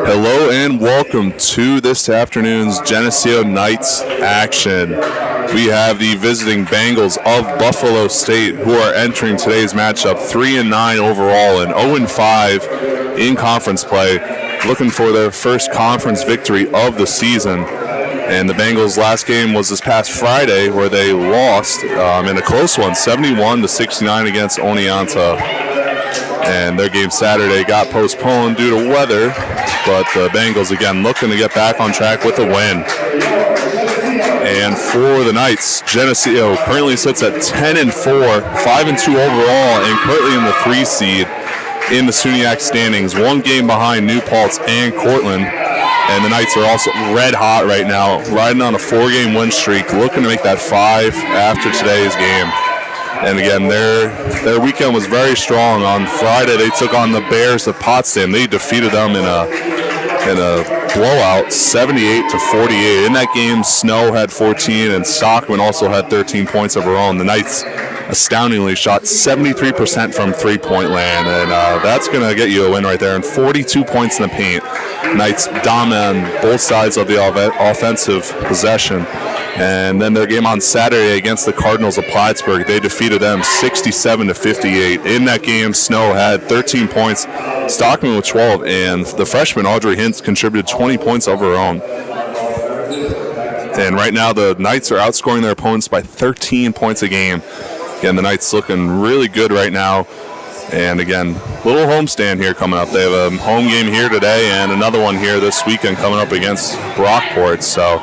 Hello and welcome to this afternoon's Geneseo Knights action. We have the visiting Bengals of Buffalo State who are entering today's matchup 3-9 overall and 0-5 in conference play, looking for their first conference victory of the season. And the Bengals' last game was this past Friday where they lost in a close one, 71-69 against Oneonta. And their game Saturday got postponed due to weather, but the Bengals again looking to get back on track with a win. And for the Knights, Geneseo currently sits at 10-4, 5-2 overall, and currently in the 3 seed in the SUNY standings, 1 game behind New Paltz and Cortland. And the Knights are also red hot right now, riding on a 4-game win streak, looking to make that 5 after today's game. And again, their weekend was very strong. On Friday, they took on the Bears of Potsdam. They defeated them in a blowout, 78-48. In that game, Snow had 14, and Stockman also had 13 points of her own. The Knights astoundingly shot 73% from three-point land, and that's going to get you a win right there. And 42 points in the paint. Knights dominant on both sides of the offensive possession. And then their game on Saturday against the Cardinals of Plattsburgh, they defeated them 67-58. In that game, Snow had 13 points, Stockman with 12, and the freshman Audrey Hintz contributed 20 points of her own. And right now, the Knights are outscoring their opponents by 13 points a game. Again, the Knights looking really good right now. And again, little homestand here coming up. They have a home game here today and another one here this weekend coming up against Brockport. So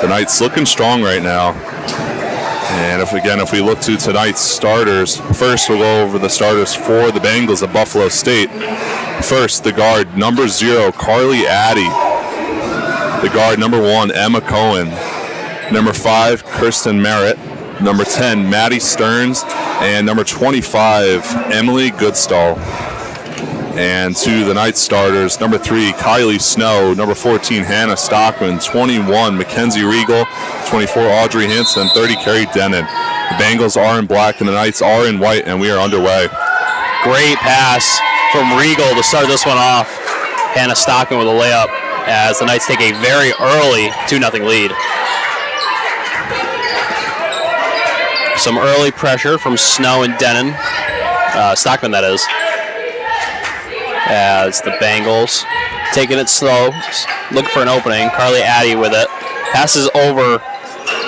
the Knights looking strong right now. And if we look to tonight's starters, first we'll go over the starters for the Bengals of Buffalo State. First, the guard, number 0, Carly Addy. The guard, number 1, Emma Cohen. Number 5, Kirsten Merritt. Number 10, Maddie Stearns. And number 25, Emily Goodstall. And to the Knights starters, number 3, Kylie Snow. Number 14, Hannah Stockman. 21, Mackenzie Regal. 24, Audrey Hintz. And 30, Carrie Denon. The Bengals are in black and the Knights are in white, and we are underway. Great pass from Regal to start this one off. Hannah Stockman with a layup as the Knights take a very early 2-0 lead. Some early pressure from Snow and Denon. Stockman, that is. As the Bengals taking it slow, look for an opening. Carly Addy with it. Passes over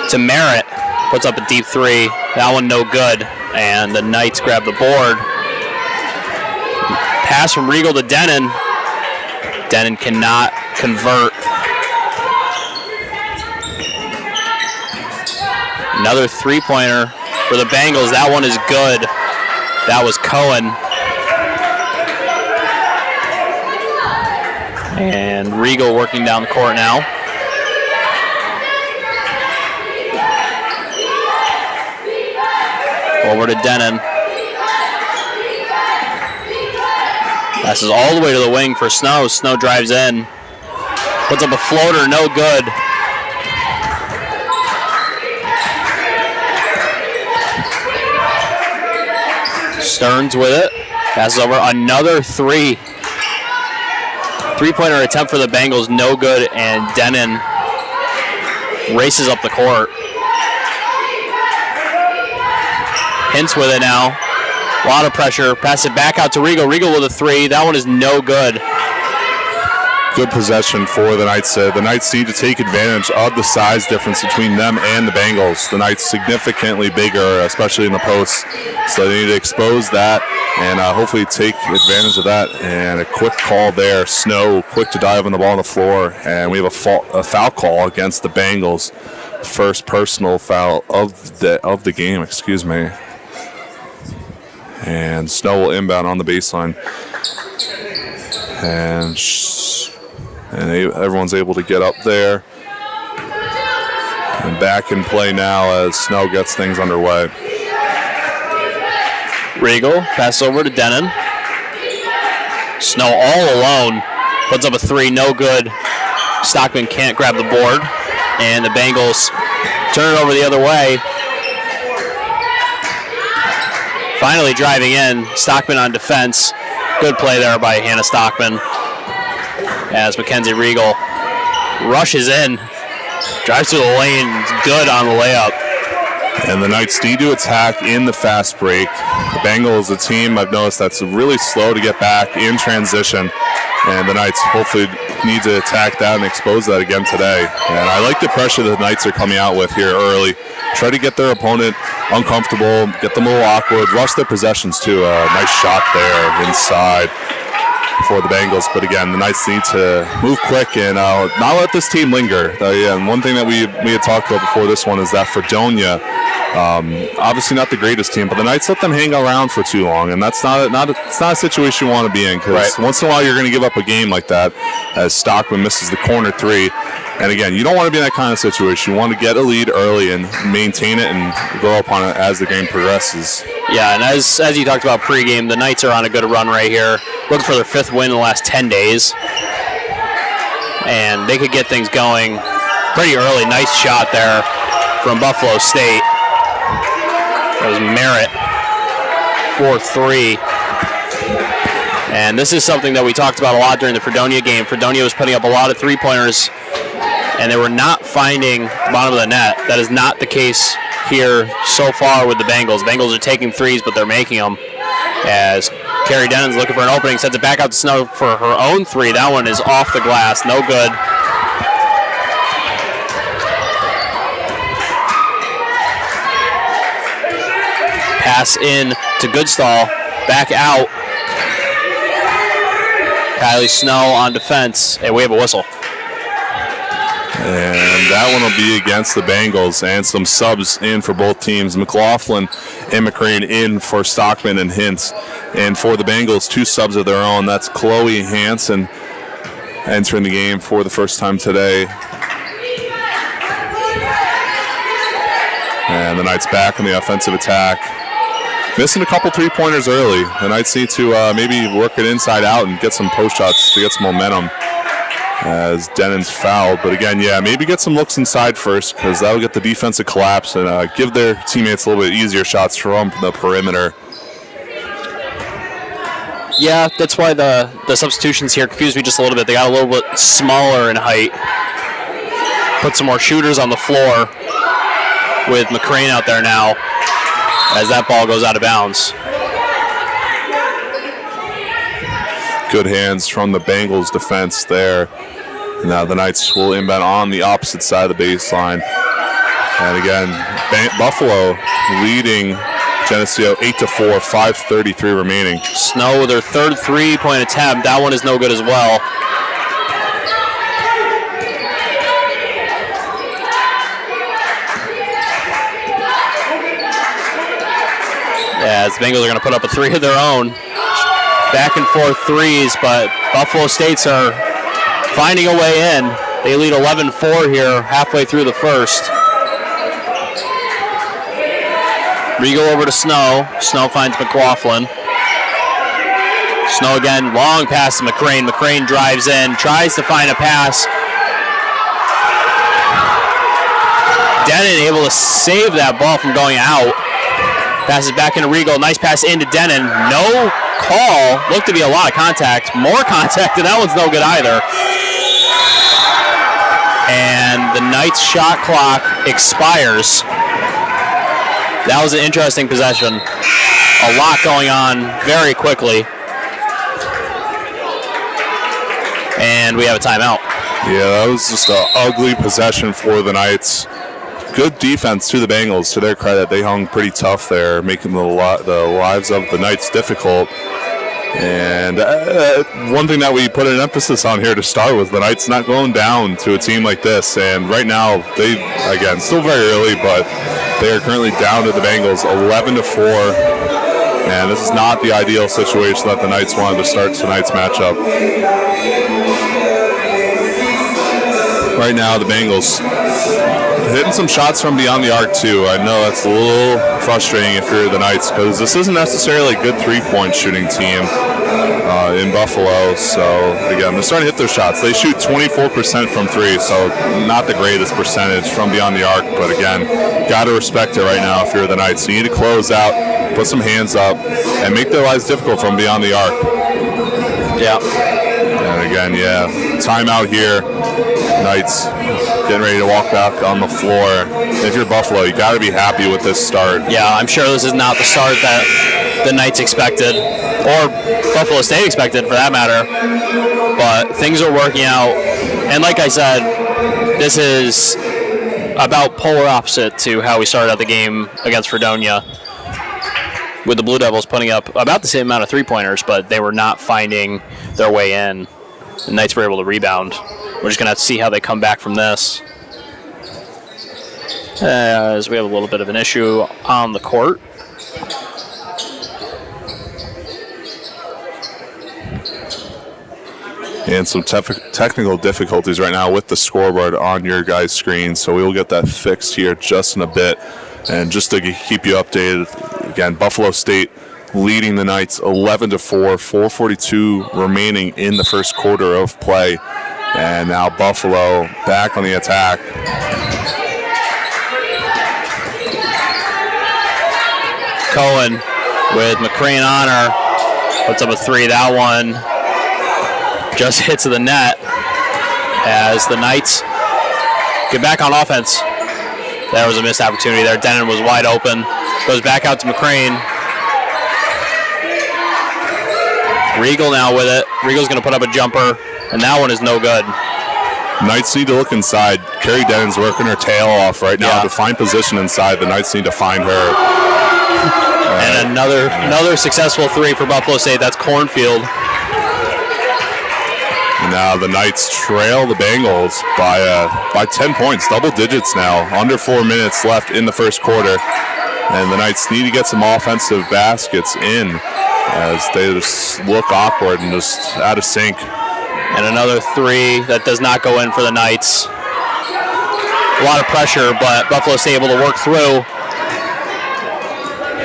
to Merritt. Puts up a deep 3. That one no good. And the Knights grab the board. Pass from Regal to Denon. Denon cannot convert. Another 3-pointer for the Bengals. That one is good. That was Cohen. And Regal working down the court now. Over to Denon. Passes all the way to the wing for Snow. Snow drives in. Puts up a floater, no good. Stearns with it. Passes over another 3. 3-pointer attempt for the Bengals, no good, and Denon races up the court. Hintz with it now. A lot of pressure. Pass it back out to Regal. Regal with a 3. That one is no good. Good possession for the Knights. The Knights need to take advantage of the size difference between them and the Bengals. The Knights significantly bigger, especially in the post, so they need to expose that and hopefully take advantage of that. And a quick call there. Snow quick to dive on the ball on the floor, and we have a foul call against the Bengals. First personal foul of the game, excuse me. And Snow will inbound on the baseline. And everyone's able to get up there. And back in play now as Snow gets things underway. Regal, pass over to Denon. Snow all alone. Puts up a 3, no good. Stockman can't grab the board. And the Bengals turn it over the other way. Finally driving in. Stockman on defense. Good play there by Hannah Stockman. as Mackenzie Regal rushes in, drives through the lane, good on the layup. And the Knights need to attack in the fast break. The Bengals, a team I've noticed that's really slow to get back in transition. And the Knights hopefully need to attack that and expose that again today. And I like the pressure the Knights are coming out with here early. Try to get their opponent uncomfortable, get them a little awkward, rush their possessions too. A nice shot there inside for the Bengals. But again, the Knights need to move quick and not let this team linger. And one thing that we had talked about before this one is that Fredonia, obviously not the greatest team, but the Knights let them hang around for too long, and that's not a situation you want to be in, because once in a while you're going to give up a game like that as Stockman misses the corner three. And again, you don't want to be in that kind of situation. You want to get a lead early and maintain it and grow up on it as the game progresses. Yeah, and as you talked about pregame, the Knights are on a good run right here, looking for their 5th win in the last 10 days. And they could get things going pretty early. Nice shot there from Buffalo State. That was Merritt for 3. And this is something that we talked about a lot during the Fredonia game. Fredonia was putting up a lot of three-pointers, and they were not finding the bottom of the net. That is not the case here so far with the Bengals. Bengals are taking threes, but they're making them. As Carrie Denon's looking for an opening, sends it back out to Snow for her own 3. That one is off the glass, no good. Pass in to Goodstall, back out. Kylie Snow on defense, and we have a whistle. And that one will be against the Bengals, and some subs in for both teams. McLaughlin and McCrane in for Stockman and Hintz. And for the Bengals, 2 subs of their own. That's Chloe Hansen entering the game for the first time today. And the Knights back on the offensive attack. Missing a couple three-pointers early. The Knights need to maybe work it inside out and get some post shots to get some momentum as Denon's fouled. But again, yeah, maybe get some looks inside first, because that'll get the defensive collapse and give their teammates a little bit easier shots from the perimeter. Yeah, that's why the substitutions here confused me just a little bit. They got a little bit smaller in height. Put some more shooters on the floor with McCrane out there now, as that ball goes out of bounds. Good hands from the Bengals defense there. Now the Knights will inbound on the opposite side of the baseline. And again, Buffalo leading Geneseo 8-4, 5:33 remaining. Snow with her 3rd 3-point attempt. That one is no good as well. Yeah, the Bengals are going to put up a 3 of their own. Back and forth threes, but Buffalo States are finding a way in. They lead 11-4 here halfway through the first. Regal over to Snow. Snow finds McLaughlin. Snow again, long pass to McCrane. McCrane drives in, tries to find a pass. Denon able to save that ball from going out. Passes back into Regal. Nice pass into Denon. No call. Looked to be a lot of contact. More contact, and that one's no good either. And the Knights shot clock expires. That was an interesting possession. A lot going on very quickly. And we have a timeout. Yeah, that was just an ugly possession for the Knights. Good defense to the Bengals. To their credit, they hung pretty tough there, making the lives of the Knights difficult. And one thing that we put an emphasis on here to start was the Knights not going down to a team like this. And right now, they, again, still very early, but they are currently down to the Bengals 11-4. And this is not the ideal situation that the Knights wanted to start tonight's matchup. Right now, the Bengals hitting some shots from beyond the arc, too. I know that's a little frustrating if you're the Knights, because this isn't necessarily a good three-point shooting team in Buffalo. So, again, they're starting to hit their shots. They shoot 24% from three, so not the greatest percentage from beyond the arc. But, again, got to respect it right now if you're the Knights. You need to close out, put some hands up, and make their lives difficult from beyond the arc. Yeah. And again, again, yeah. Timeout here. Knights getting ready to walk back on the floor. If you're Buffalo, you got to be happy with this start. Yeah, I'm sure this is not the start that the Knights expected, or Buffalo State expected for that matter. But things are working out. And like I said, this is about polar opposite to how we started out the game against Fredonia, with the Blue Devils putting up about the same amount of three-pointers, but they were not finding their way in. The Knights were able to rebound. We're just going to have to see how they come back from this, as we have a little bit of an issue on the court. And some technical difficulties right now with the scoreboard on your guys' screen, so we will get that fixed here just in a bit. And just to keep you updated, again, Buffalo State leading the Knights 11-4, 4:42 remaining in the first quarter of play. And now Buffalo back on the attack. Cohen with McCrane on her, puts up a three. That one just hits the net as the Knights get back on offense. There was a missed opportunity there. Denon was wide open. Goes back out to McCrane. Regal now with it. Regal's going to put up a jumper, and that one is no good. Knights need to look inside. Carrie Denon's working her tail off right now to find position inside. The Knights need to find her. And another successful three for Buffalo State. That's Cornfield. Now the Knights trail the Bengals by 10 points, double digits now. Under 4 minutes left in the first quarter. And the Knights need to get some offensive baskets in as they just look awkward and just out of sync. And another three that does not go in for the Knights. A lot of pressure, but Buffalo State able to work through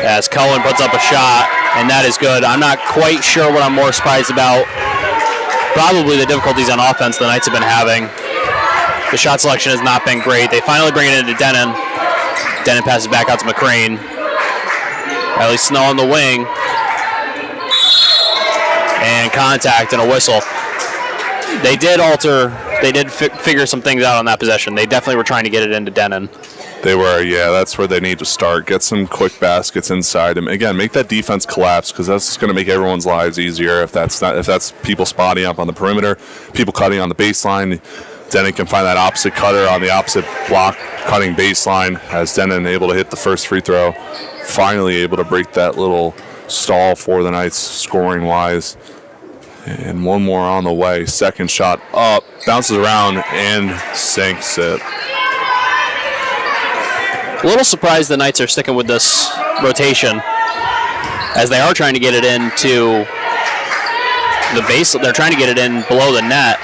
as Cohen puts up a shot, and that is good. I'm not quite sure what I'm more surprised about. Probably the difficulties on offense the Knights have been having. The shot selection has not been great. They finally bring it into Denon. Denon passes back out to McCrane. Riley Snow on the wing. And contact and a whistle. They did figure some things out on that possession. They definitely were trying to get it into Denon. They were, that's where they need to start. Get some quick baskets inside and again, make that defense collapse, because that's just going to make everyone's lives easier. If that's people spotting up on the perimeter, people cutting on the baseline. Denon can find that opposite cutter on the opposite block cutting baseline, as Denon able to hit the first free throw. Finally able to break that little stall for the Knights scoring wise. And one more on the way. Second shot up, bounces around and sinks it. A little surprised the Knights are sticking with this rotation, as they are trying to get it into the base. They're trying to get it in below the net.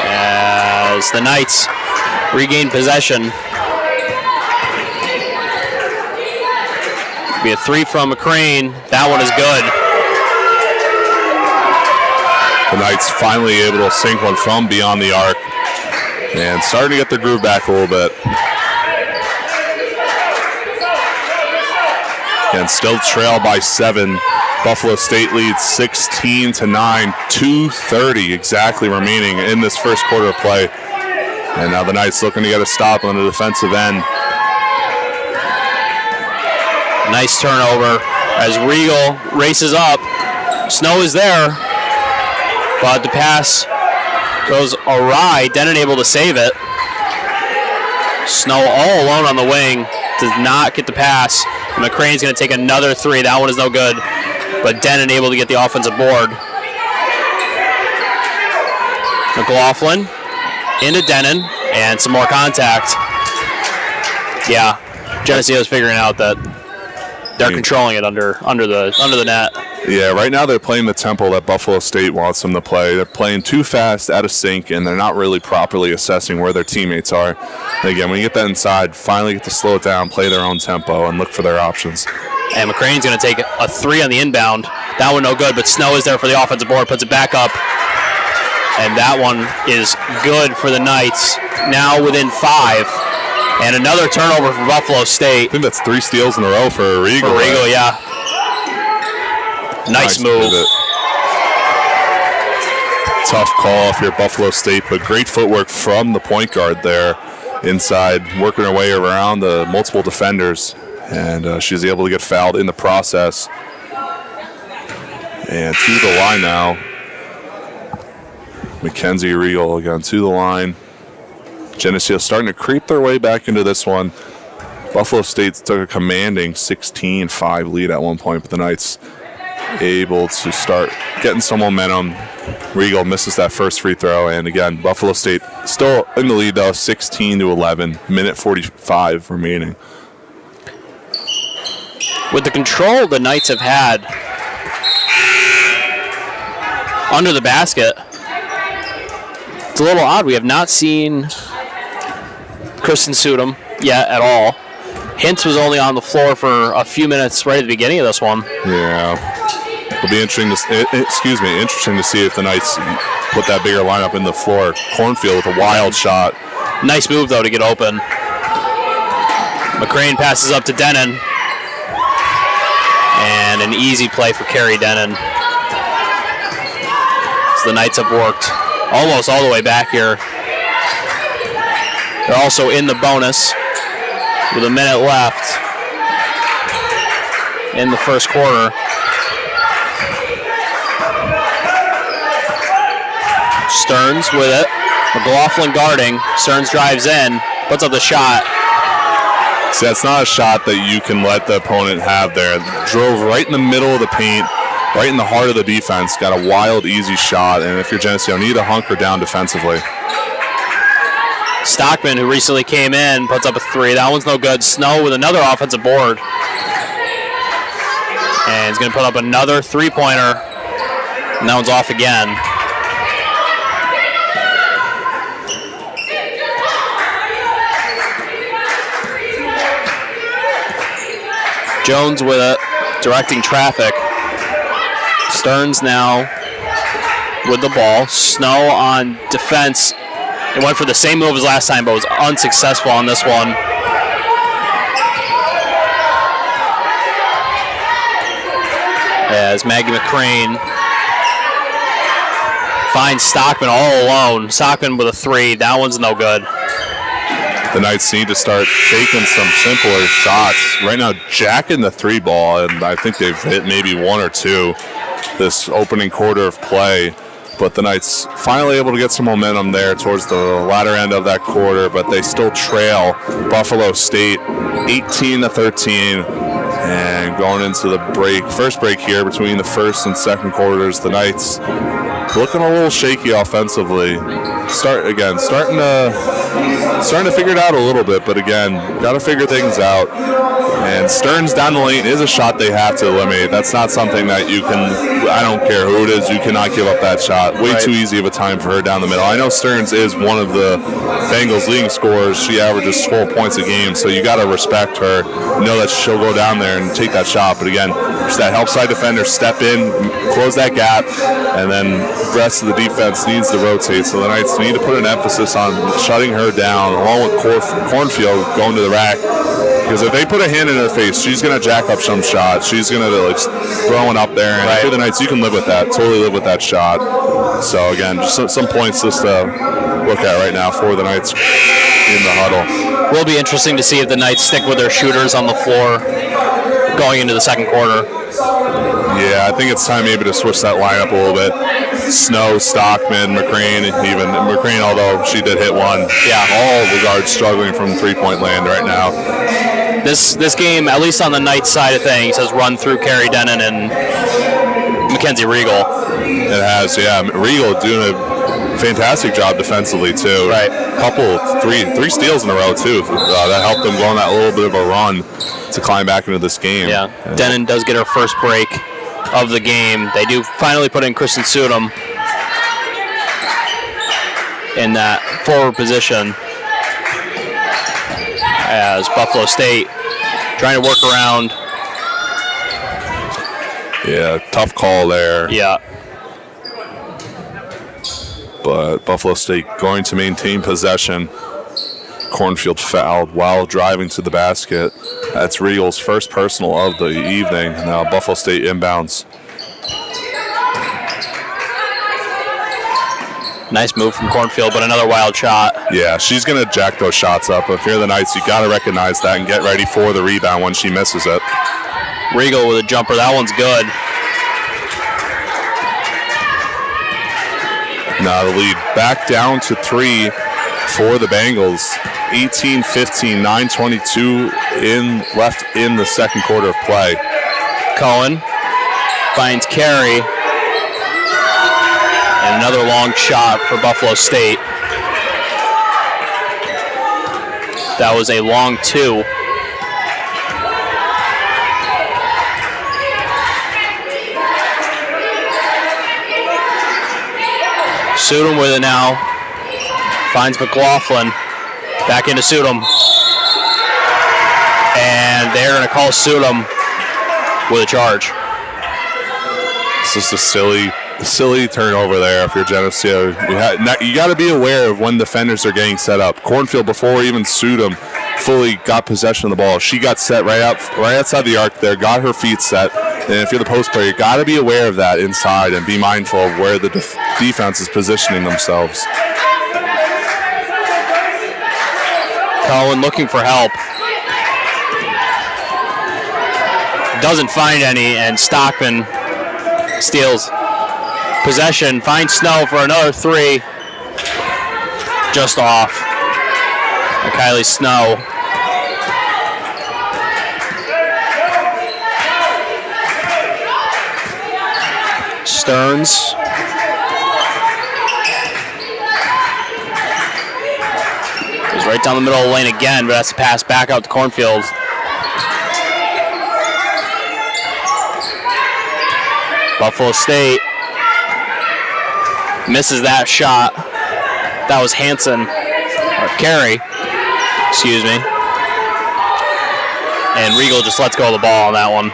As the Knights regain possession. Be a three from McCrane. That one is good. The Knights finally able to sink one from beyond the arc. And starting to get their groove back a little bit. And still trail by 7. Buffalo State leads 16-9, 2:30 exactly remaining in this first quarter of play. And now the Knights looking to get a stop on the defensive end. Nice turnover as Regal races up. Snow is there, but the pass goes awry. Denon able to save it. Snow all alone on the wing. Does not get the pass. McCrane's going to take another three. That one is no good. But Denon able to get the offensive board. McLaughlin into Denon and some more contact. Yeah, Geneseo is figuring out that they're controlling it under the net. Yeah, right now they're playing the tempo that Buffalo State wants them to play. They're playing too fast, out of sync, and they're not really properly assessing where their teammates are. And again, when you get that inside, finally get to slow it down, play their own tempo, and look for their options. And McCrane's going to take a three on the inbound. That one no good, but Snow is there for the offensive board, puts it back up. And that one is good for the Knights, now within 5. And another turnover for Buffalo State. I think that's 3 steals in a row for Regal. Yeah. Nice move. Pivot. Tough call if you're Buffalo State, but great footwork from the point guard there inside, working her way around the multiple defenders, and she's able to get fouled in the process. And to the line now. Mackenzie Regal again to the line. Geneseo starting to creep their way back into this one. Buffalo State took a commanding 16-5 lead at one point, but the Knights able to start getting some momentum. Regal misses that first free throw, and again, Buffalo State still in the lead though, 16-11, minute 45 remaining. With the control the Knights have had under the basket, it's a little odd. We have not seen Kristen Sudom yet at all. Hintz was only on the floor for a few minutes right at the beginning of this one. Yeah. It'll be interesting to see if the Knights put that bigger lineup in the floor. Cornfield with a wild shot. Nice move, though, to get open. McCrane passes up to Denon. And an easy play for Carrie Denon. So the Knights have worked almost all the way back here. They're also in the bonus with a minute left in the first quarter. Stearns with it. McLaughlin guarding. Stearns drives in, puts up the shot. See, that's not a shot that you can let the opponent have there. Drove right in the middle of the paint, right in the heart of the defense. Got a wild, easy shot, and if you're Geneseo, you need to hunker down defensively. Stockman, who recently came in, puts up a three. That one's no good. Snow with another offensive board. And he's going to put up another three-pointer. And that one's off again. Jones with it, directing traffic. Stearns now with the ball. Snow on defense. It went for the same move as last time, but was unsuccessful on this one. As Maggie McCrane finds Stockman all alone. Stockman with a three. That one's no good. The Knights need to start taking some simpler shots. Right now, jacking the three ball, and I think they've hit maybe one or two this opening quarter of play. But the Knights finally able to get some momentum there towards the latter end of that quarter, but they still trail Buffalo State 18-13. And going into the first break here between the first and second quarters, the Knights looking a little shaky offensively. Starting to figure it out a little bit, but again, got to figure things out. And Stearns down the lane is a shot they have to eliminate. That's not something that you can, I don't care who it is, you cannot give up that shot. Way too easy of a time for her down the middle. I know Stearns is one of the Bengals leading scorers. She averages 12 points a game, so you got to respect her. Know that she'll go down there and take that shot. But again, just that help side defender, step in, close that gap, and then the rest of the defense needs to rotate. So the Knights need to put an emphasis on shutting her down, along with Cornfield going to the rack. Because if they put a hand in her face, she's going to jack up some shot. She's going to throw one up there. And for the Knights, you can live with that. Totally live with that shot. So, again, just some points just to look at right now for the Knights in the huddle. Will be interesting to see if the Knights stick with their shooters on the floor going into the second quarter. Yeah, I think it's time maybe to switch that lineup a little bit. Snow, Stockman, McCrane, even McCrane, although she did hit one. Yeah, all the guards struggling from three-point land right now. This game, at least on the Knights side of things, has run through Carrie Denon and Mackenzie Regal. It has, yeah. Regal doing a fantastic job defensively, too. Right. Three steals in a row, too. That helped them go on that little bit of a run to climb back into this game. Yeah. Denon does get her first break of the game. They do finally put in Kristen Sudom in that forward position as Buffalo State trying to work around. Yeah, tough call there. Yeah. But Buffalo State going to maintain possession. Cornfield fouled while driving to the basket. That's Regal's first personal of the evening. Now Buffalo State inbounds Nice move from Cornfield, but another wild shot. Yeah, she's going to jack those shots up. If you're the Knights, you got to recognize that and get ready for the rebound when she misses it. Regal with a jumper. That one's good. Now the lead back down to 3 for the Bengals. 18-15, 9:22 left in the second quarter of play. Cohen finds Carey. And another long shot for Buffalo State. That was a long 2. Sudom with it now. Finds McLaughlin. Back into Sudom. And they're going to call Sudom with a charge. It's just a silly turnover there if you're Geneseo. You got to be aware of when defenders are getting set up. Cornfield, before even Sudom fully got possession of the ball, she got set right outside the arc there, got her feet set. And if you're the post player, you got to be aware of that inside and be mindful of where the defense is positioning themselves. Cohen looking for help. Doesn't find any, and Stockman steals possession, finds Snow for another 3. Just off. Kylie Snow. Stearns. Goes right down the middle of the lane again, but has to pass back out to Cornfield. Buffalo State misses that shot. That was Hanson, or Carey, excuse me. And Regal just lets go of the ball on that one.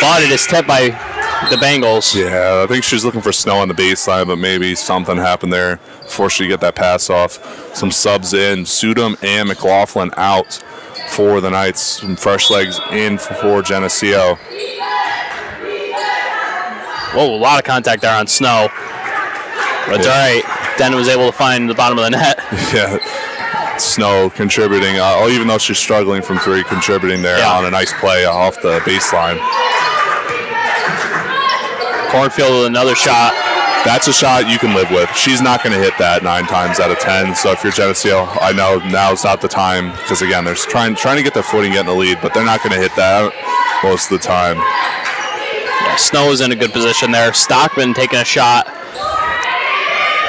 But it is tipped by the Bengals. Yeah, I think she's looking for Snow on the baseline, but maybe something happened there before she get that pass off. Some subs in. Sudom and McLaughlin out for the Knights. Some fresh legs in for Geneseo. Whoa, a lot of contact there on Snow. But it's all right. Den was able to find the bottom of the net. Yeah, Snow contributing, even though she's struggling from 3, contributing there on a nice play off the baseline. Cornfield with another shot. That's a shot you can live with. She's not going to hit that 9 times out of 10. So if you're Geneseo, I know now's not the time because, again, they're trying to get their footing, getting the lead, but they're not going to hit that most of the time. Yeah, Snow is in a good position there. Stockman taking a shot.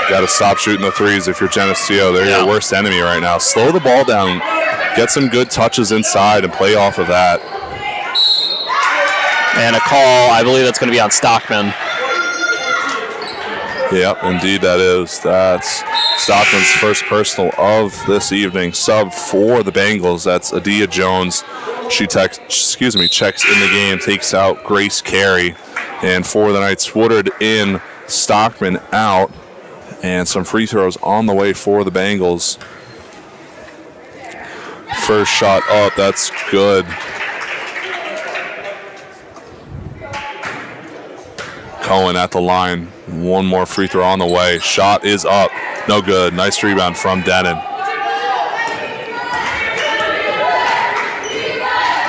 Got to stop shooting the 3s if you're Geneseo. They're your worst enemy right now. Slow the ball down. Get some good touches inside and play off of that. And a call, I believe that's going to be on Stockman. Yep, indeed that is. That's Stockman's first personal of this evening. Sub for the Bengals. That's Adia Jones. She checks in the game, takes out Grace Carey. And for the Knights, Woodard in, Stockman out. And some free throws on the way for the Bengals. First shot up, that's good. Cohen at the line. One more free throw on the way. Shot is up. No good. Nice rebound from Denon.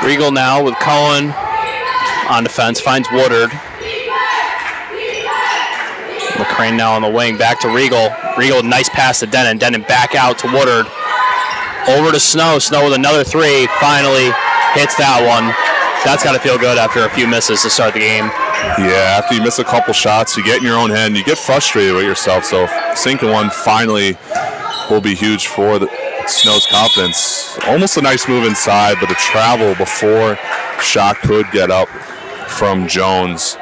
Regal now with Cohen on defense. Finds Woodard. McCrane now on the wing. Back to Regal. Regal, nice pass to Denon. Denon back out to Woodard. Over to Snow. Snow with another 3. Finally hits that one. That's got to feel good after a few misses to start the game. Yeah, after you miss a couple shots, you get in your own head and you get frustrated with yourself. So sinking one finally will be huge for the Snow's confidence. Almost a nice move inside, but a travel before shot could get up from Jones.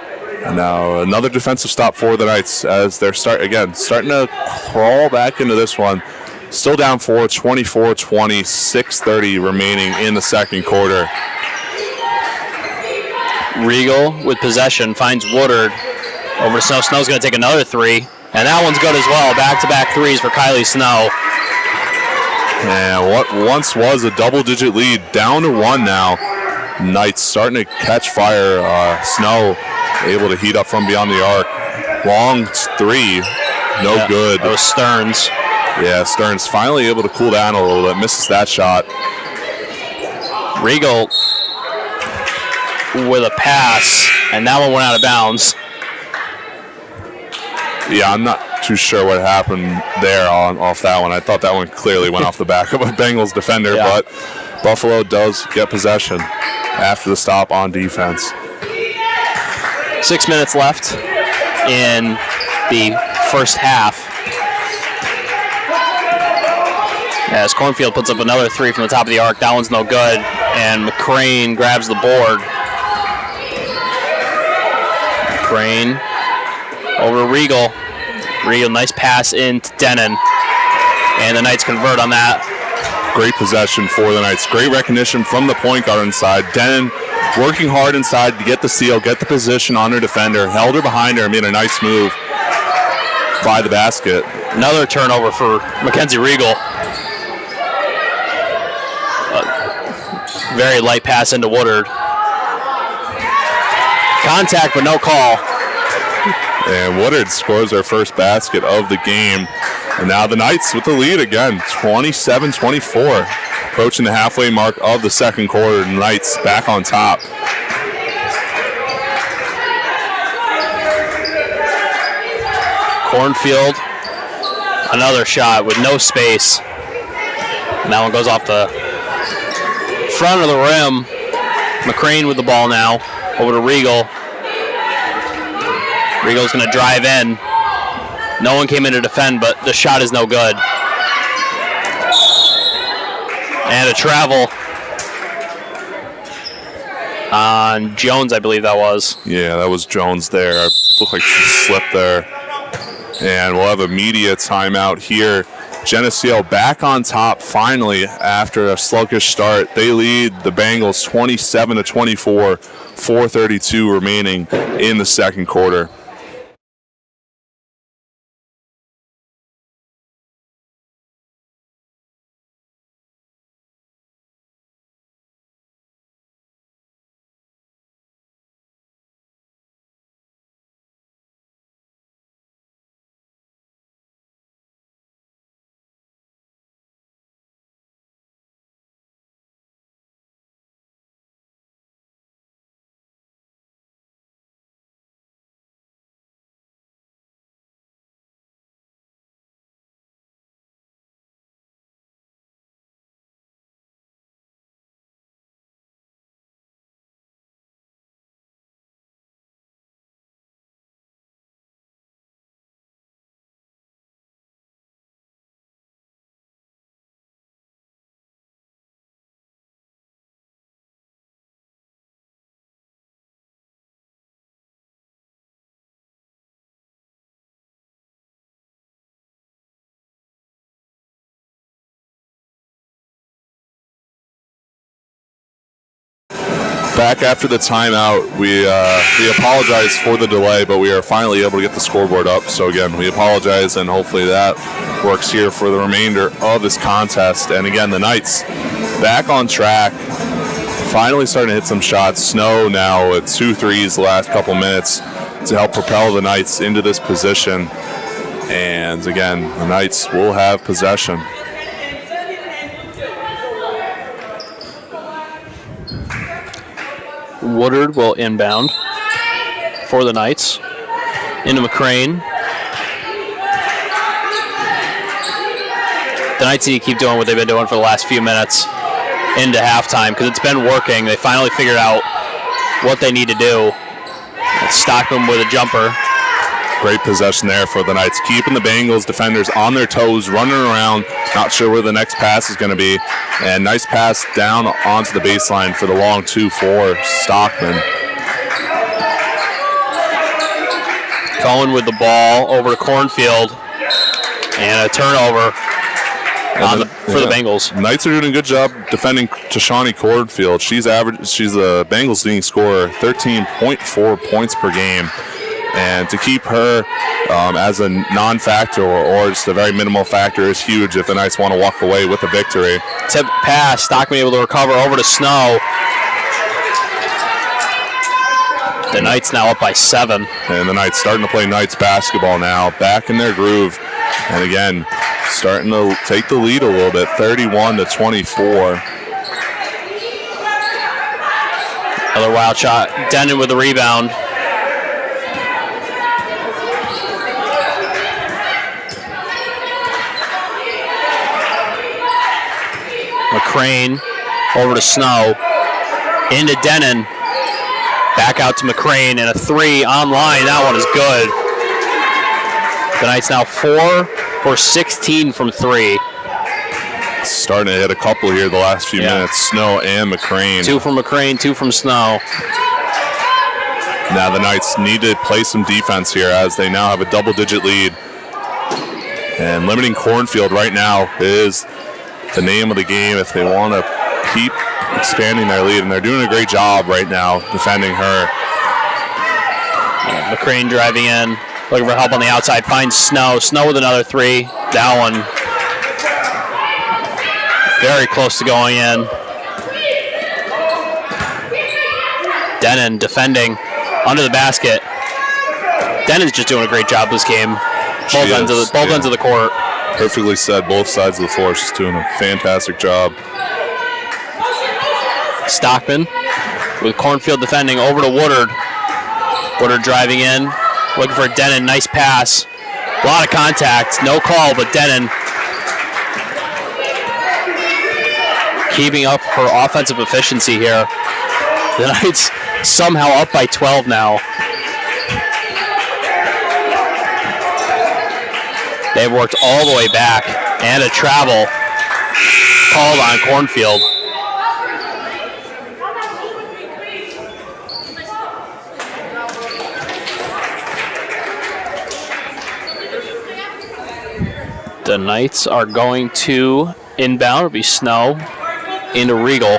And now another defensive stop for the Knights as they're starting to crawl back into this one. Still down 4, 24-20, 6:30 remaining in the second quarter. Regal with possession finds Woodard over to Snow. Snow's going to take another 3, and that one's good as well. Back-to-back 3s for Kylie Snow. And what once was a double-digit lead, down to 1 now. Knights starting to catch fire. Snow able to heat up from beyond the arc. Long 3, No good. That was Stearns. Yeah, Stearns finally able to cool down a little bit. Misses that shot. Regal with a pass, and that one went out of bounds. Yeah, I'm not too sure what happened there off that one. I thought that one clearly went off the back of a Bengals defender, but Buffalo does get possession after the stop on defense. 6 minutes left in the first half. As Cornfield puts up another three from the top of the arc. That one's no good, and McCrane grabs the board. McCrane over to Regal. Regal, nice pass into Denon, and the Knights convert on that. Great possession for the Knights. Great recognition from the point guard inside. Denon working hard inside to get the steal, get the position on her defender, held her behind her, and made a nice move by the basket. Another turnover for Mackenzie Regal. Very light pass into Woodard. Contact, but no call. And Woodard scores their first basket of the game. And now the Knights with the lead again, 27-24. Approaching the halfway mark of the second quarter. The Knights back on top. Cornfield, another shot with no space. And that one goes off the front of the rim. McCrane with the ball now. Over to Regal. Regal's going to drive in. No one came in to defend, but the shot is no good. And a travel on Jones, I believe that was. Yeah, that was Jones there. Looked like she slipped there. And we'll have a media timeout here. Geneseo back on top finally after a sluggish start. They lead the Bengals 27-24, 4:32 remaining in the second quarter. Back after the timeout, we apologize for the delay, but we are finally able to get the scoreboard up. So again, we apologize, and hopefully that works here for the remainder of this contest. And again, the Knights back on track, finally starting to hit some shots. Snow now with 2 threes the last couple minutes to help propel the Knights into this position. And again, the Knights will have possession. Woodard will inbound for the Knights. Into McCrane. The Knights need to keep doing what they've been doing for the last few minutes into halftime because it's been working. They finally figured out what they need to do. Stockman with a jumper. Great possession there for the Knights, keeping the Bengals defenders on their toes, running around, not sure where the next pass is going to be. And nice pass down onto the baseline for the long 2 for Stockman. Cohen with the ball over to Cornfield. And a turnover for the Bengals. Knights are doing a good job defending Tashani Cornfield. She's the Bengals leading scorer, 13.4 points per game. And to keep her as a non-factor or just a very minimal factor is huge if the Knights want to walk away with a victory. Tip pass, Stockman able to recover over to Snow. The Knights now up by 7. And the Knights starting to play Knights basketball now, back in their groove. And again, starting to take the lead a little bit, 31-24. Another wild shot. Denon with the rebound. McCrane over to Snow. Into Denon. Back out to McCrane, and a 3 online. That one is good. The Knights now 4 for 16 from 3. Starting to hit a couple here the last few minutes. Snow and McCrane. 2 from McCrane, 2 from Snow. Now the Knights need to play some defense here as they now have a double-digit lead. And limiting Cornfield right now is the name of the game if they want to keep expanding their lead, and they're doing a great job right now defending her. McCrane driving in, looking for help on the outside, finds Snow. Snow with another 3. That one very close to going in. Denon defending under the basket. Denon's just doing a great job this game. Both ends of the court. Perfectly said. Both sides of the floor. She's doing a fantastic job. Stockman with Cornfield defending over to Woodard. Woodard driving in, looking for Denon. Nice pass. A lot of contact. No call, but Denon keeping up her offensive efficiency here. The Knights somehow up by 12 now. They've worked all the way back, and a travel called on Cornfield. The Knights are going to inbound. It'll be Snow into Regal.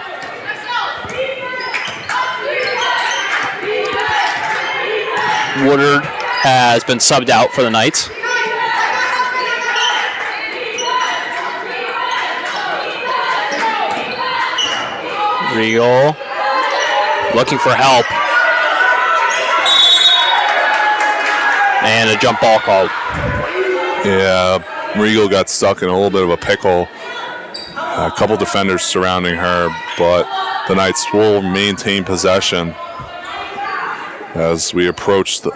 Woodard has been subbed out for the Knights. Regal looking for help. And a jump ball called. Yeah, Regal got stuck in a little bit of a pickle. A couple defenders surrounding her, but the Knights will maintain possession as we approach the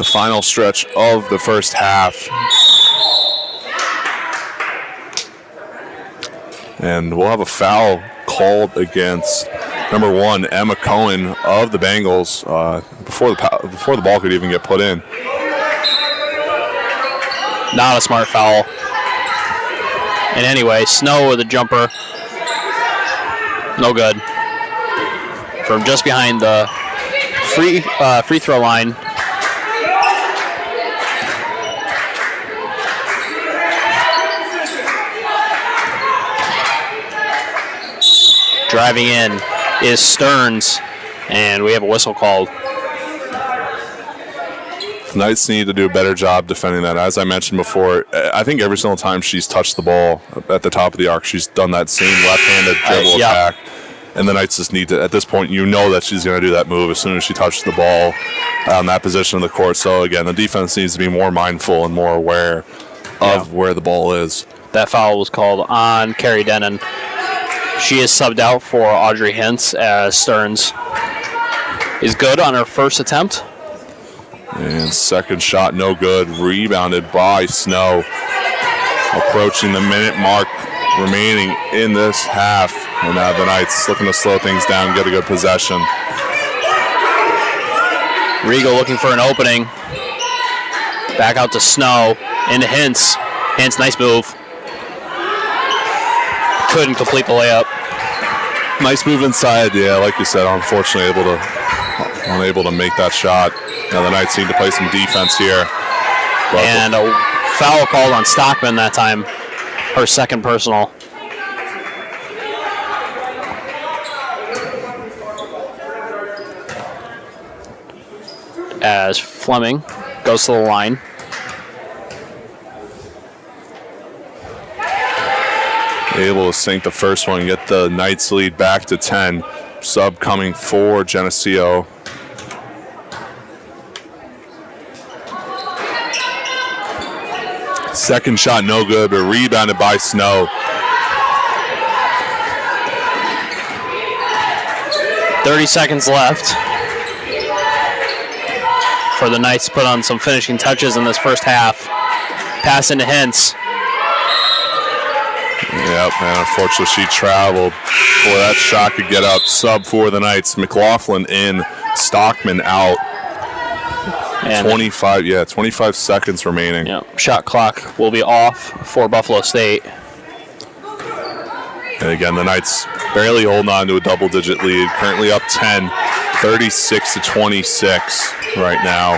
final stretch of the first half. And we'll have a foul called against number 1, Emma Cohen of the Bengals, before the ball could even get put in. Not a smart foul. And anyway, Snow with a jumper. No good. From just behind the free throw line. Driving in is Stearns, and we have a whistle called. The Knights need to do a better job defending that. As I mentioned before, I think every single time she's touched the ball at the top of the arc, she's done that same left-handed dribble attack. And the Knights just need to, at this point, you know that she's going to do that move as soon as she touches the ball on that position of the court. So, again, the defense needs to be more mindful and more aware of where the ball is. That foul was called on Carrie Denon. She is subbed out for Audrey Hintz as Stearns is good on her first attempt. And second shot, no good. Rebounded by Snow. Approaching the minute mark remaining in this half. And now the Knights looking to slow things down, get a good possession. Regal looking for an opening. Back out to Snow. Into Hintz. Hintz, nice move. Couldn't complete the layup. Nice move inside, yeah, like you said, unfortunately unable to make that shot. Now the Knights need to play some defense here. And a foul called on Stockman that time. Her second personal. As Fleming goes to the line. Able to sink the first one, get the Knights lead back to 10. Sub coming for Geneseo. Second shot no good, but rebounded by Snow. 30 seconds left for the Knights to put on some finishing touches in this first half. Pass into Hintz. Yep, and unfortunately she traveled before that shot could get up. Sub for the Knights. McLaughlin in, Stockman out. And 25 seconds remaining. Yep, shot clock will be off for Buffalo State. And again, the Knights barely holding on to a double-digit lead. Currently up 10, 36-26 right now.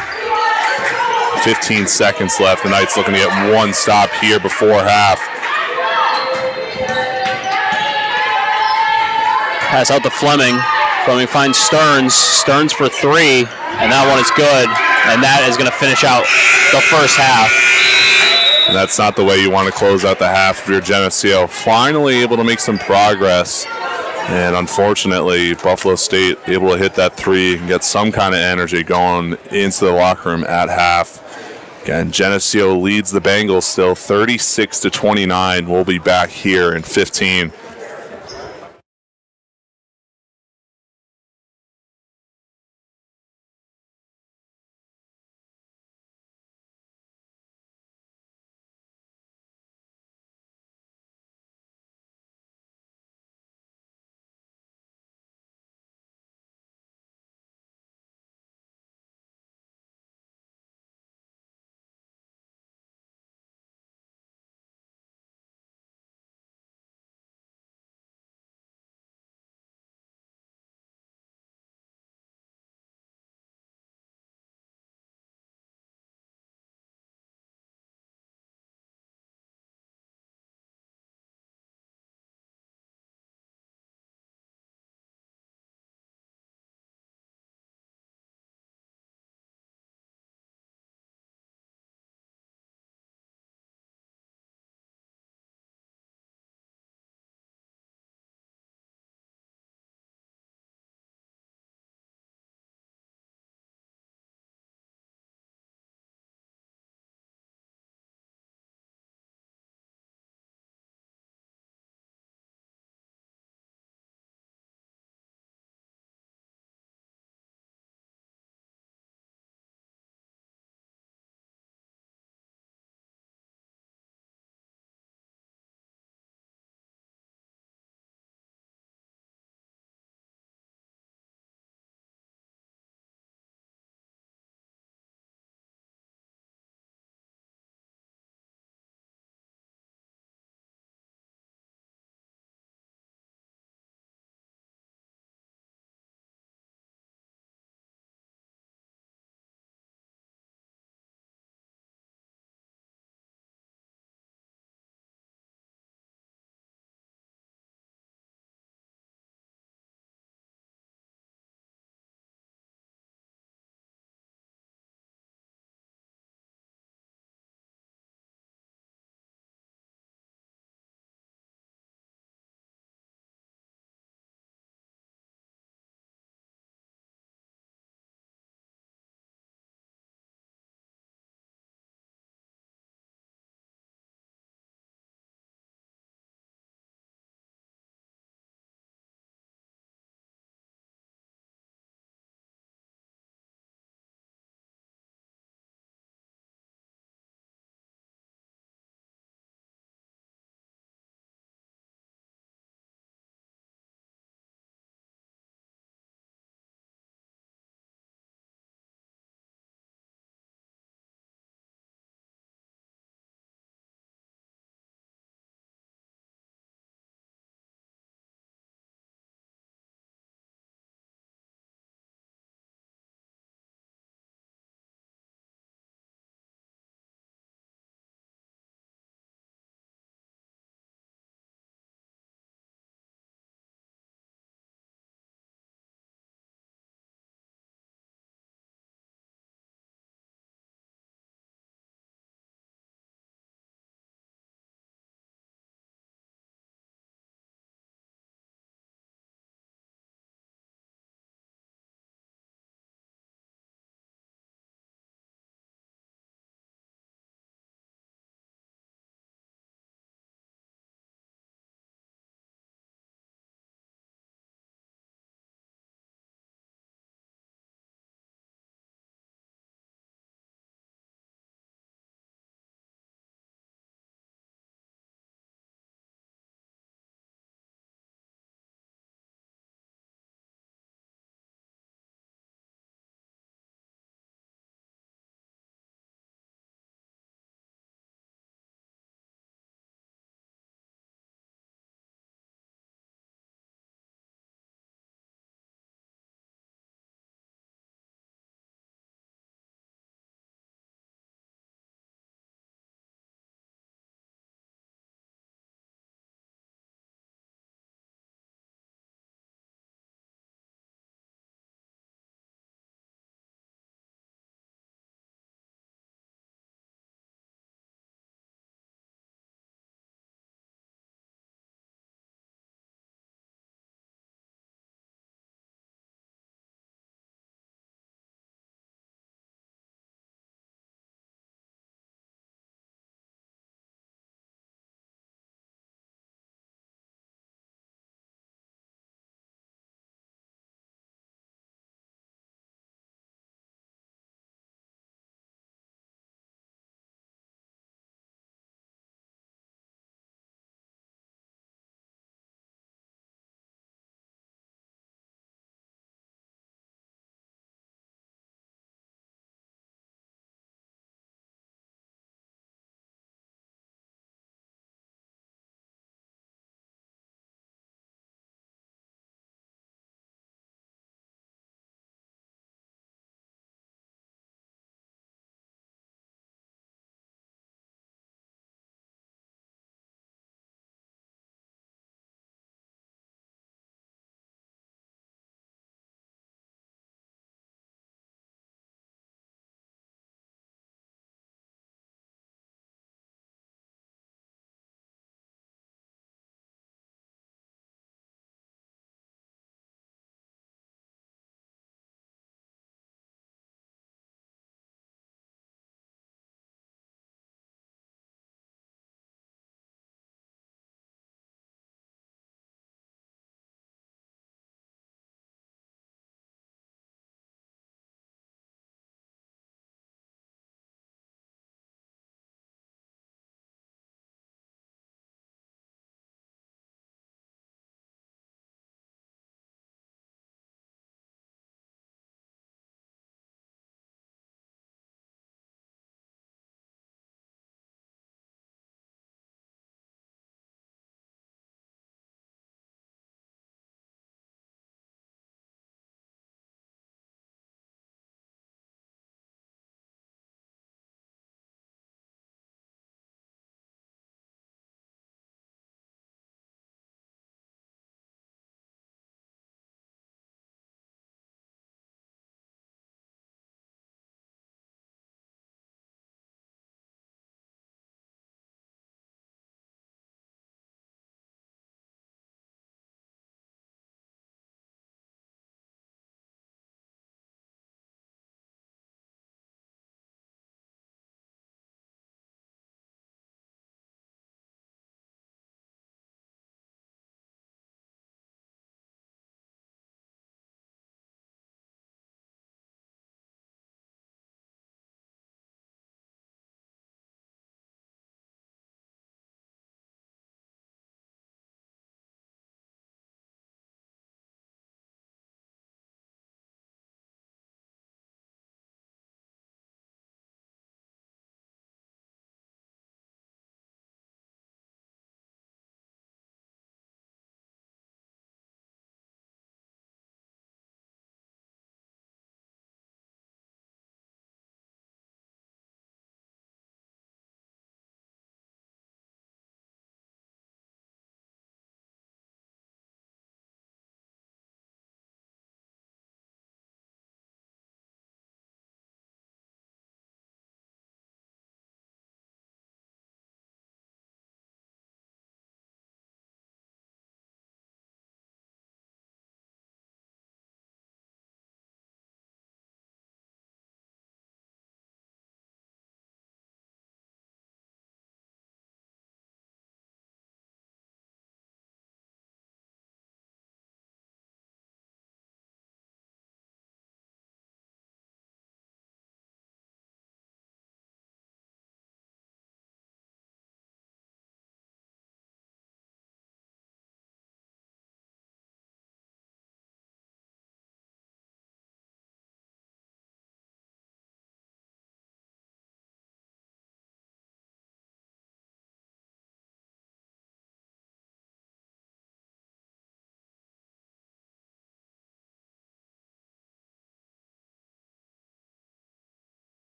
15 seconds left. The Knights looking to get one stop here before half. Pass out to Fleming. Fleming finds Stearns. Stearns for three, and that one is good. And that is going to finish out the first half. And that's not the way you want to close out the half of your Geneseo. Finally able to make some progress. And unfortunately, Buffalo State able to hit that three and get some kind of energy going into the locker room at half. Again, Geneseo leads the Bengals still 36-29. We'll be back here in 15.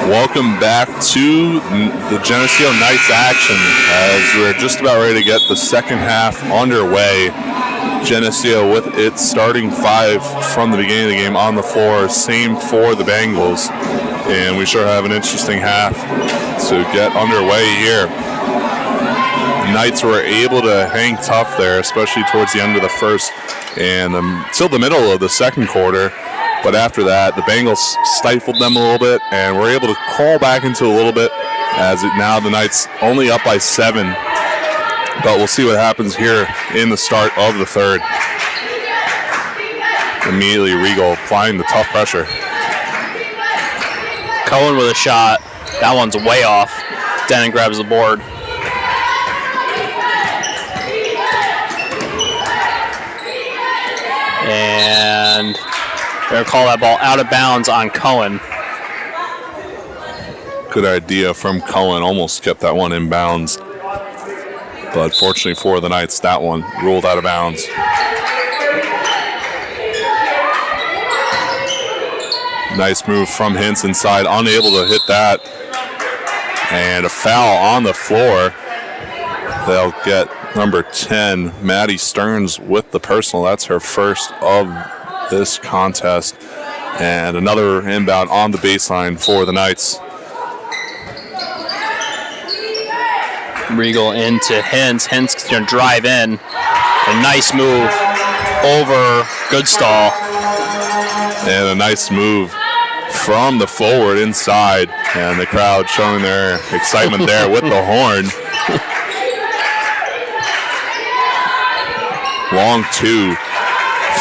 Welcome back to the Geneseo Knights action as we're just about ready to get the second half underway. Geneseo with its starting five from the beginning of the game on the floor, same for the Bengals, and we sure have an interesting half to get underway here. The Knights were able to hang tough there, especially towards the end of the first and until the middle of the second quarter. But after that, the Bengals stifled them a little bit and were able to crawl back into a little bit as now the Knights only up by 7. But we'll see what happens here in the start of the third. Immediately, Regal applying the tough pressure. Cohen with a shot. That one's way off. Denon grabs the board. And they're going to call that ball out of bounds on Cohen. Good idea from Cohen. Almost kept that one in bounds. But fortunately for the Knights, that one ruled out of bounds. Nice move from Hintz inside. Unable to hit that. And a foul on the floor. They'll get number 10, Maddie Stearns, with the personal. That's her first of this contest. And another inbound on the baseline for the Knights. Regal into Hintz. Hintz going to drive in. A nice move over Goodstall. And a nice move from the forward inside. And the crowd showing their excitement there with the horn. Long two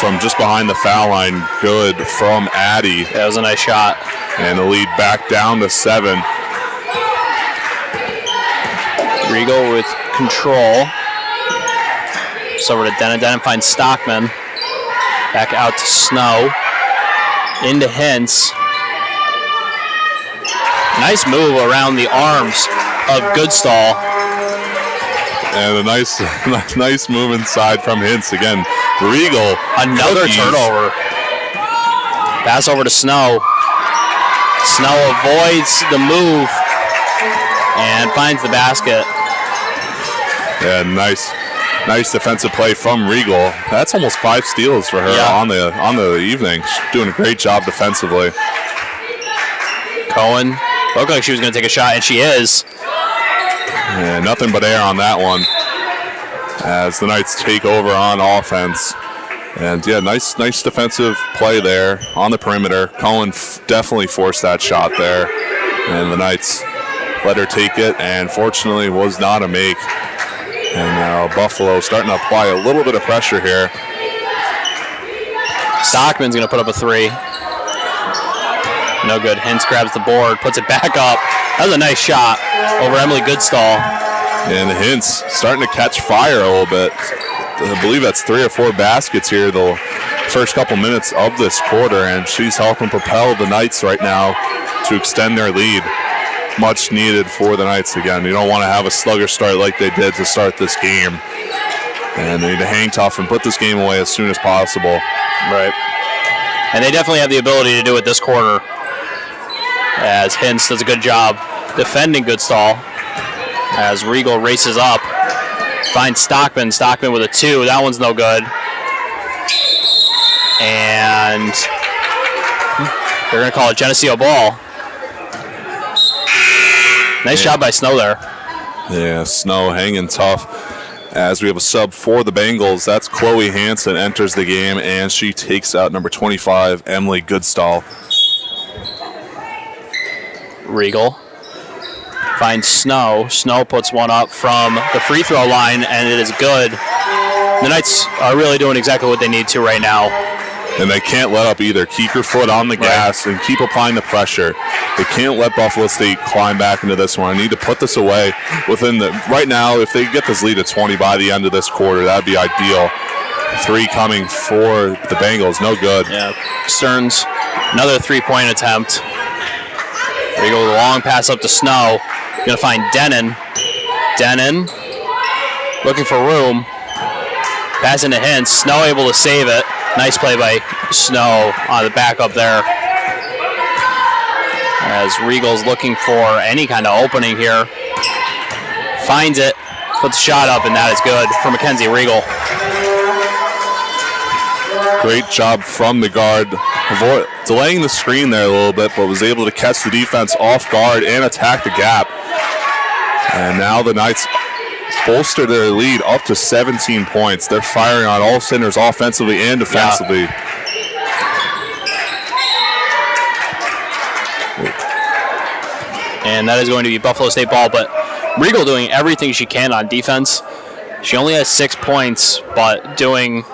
from just behind the foul line. Good from Addy. That was a nice shot. And the lead back down to 7. Regal with control. So over to Denon. Denon finds Stockman. Back out to Snow. Into Hintz. Nice move around the arms of Goodstall. And a nice move inside from Hintz again. Regal. Another turnover. Pass over to Snow. Snow avoids the move and finds the basket. Yeah, nice defensive play from Regal. That's almost 5 steals for her on the evening. She's doing a great job defensively. Cohen looked like she was going to take a shot, and she is. Yeah, nothing but air on that one as the Knights take over on offense. And yeah, nice defensive play there on the perimeter. Cohen definitely forced that shot there, and the Knights let her take it, and fortunately was not a make. And now Buffalo starting to apply a little bit of pressure here. Stockman's going to put up a 3. No good. Hintz grabs the board, puts it back up. That was a nice shot over Emily Goodstall. And Hintz starting to catch fire a little bit. I believe that's 3 or 4 baskets here the first couple minutes of this quarter, and she's helping propel the Knights right now to extend their lead. Much needed for the Knights again. You don't want to have a sluggish start like they did to start this game. And they need to hang tough and put this game away as soon as possible. Right. And they definitely have the ability to do it this quarter, as Hintz does a good job defending Goodstall. As Regal races up, finds Stockman. Stockman with a 2. That one's no good. And they're going to call it Geneseo ball. Nice job by Snow there. Yeah, Snow hanging tough. As we have a sub for the Bengals, that's Chloe Hansen enters the game, and she takes out number 25, Emily Goodstall. Regal finds Snow. Snow puts one up from the free throw line, and it is good. The Knights are really doing exactly what they need to right now. And they can't let up either. Keep your foot on the gas and keep applying the pressure. They can't let Buffalo State climb back into this one. I need to put this away within the right now. If they get this lead at 20 by the end of this quarter, that'd be ideal. 3 coming for the Bengals, no good. Yeah, Stearns, another 3-point attempt. Regal with a long pass up to Snow. Gonna find Denon. Denon looking for room. Pass into Hintz. Snow able to save it. Nice play by Snow on the back up there. All as Regal's looking for any kind of opening here. Finds it, puts a shot up, and that is good for Mackenzie Regal. Great job from the guard, delaying the screen there a little bit, but was able to catch the defense off guard and attack the gap. And now the Knights bolster their lead up to 17 points. They're firing on all cylinders offensively and defensively. Yeah. And that is going to be Buffalo State ball, but Regal doing everything she can on defense. She only has 6 points, but doing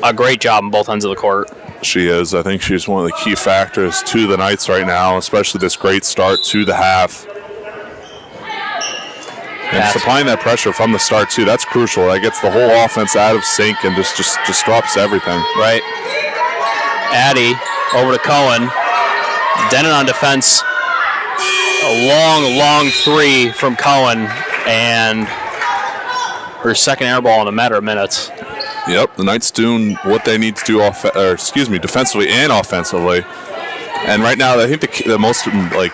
a great job on both ends of the court. She is. I think she's one of the key factors to the Knights right now, especially this great start to the half. And supplying that pressure from the start, too, that's crucial. That gets the whole offense out of sync and just disrupts everything. Right. Addy over to Cohen. Denon on defense. A long three from Cohen, and her second air ball in a matter of minutes. Yep, the Knights doing what they need to do defensively and offensively. And right now, I think the most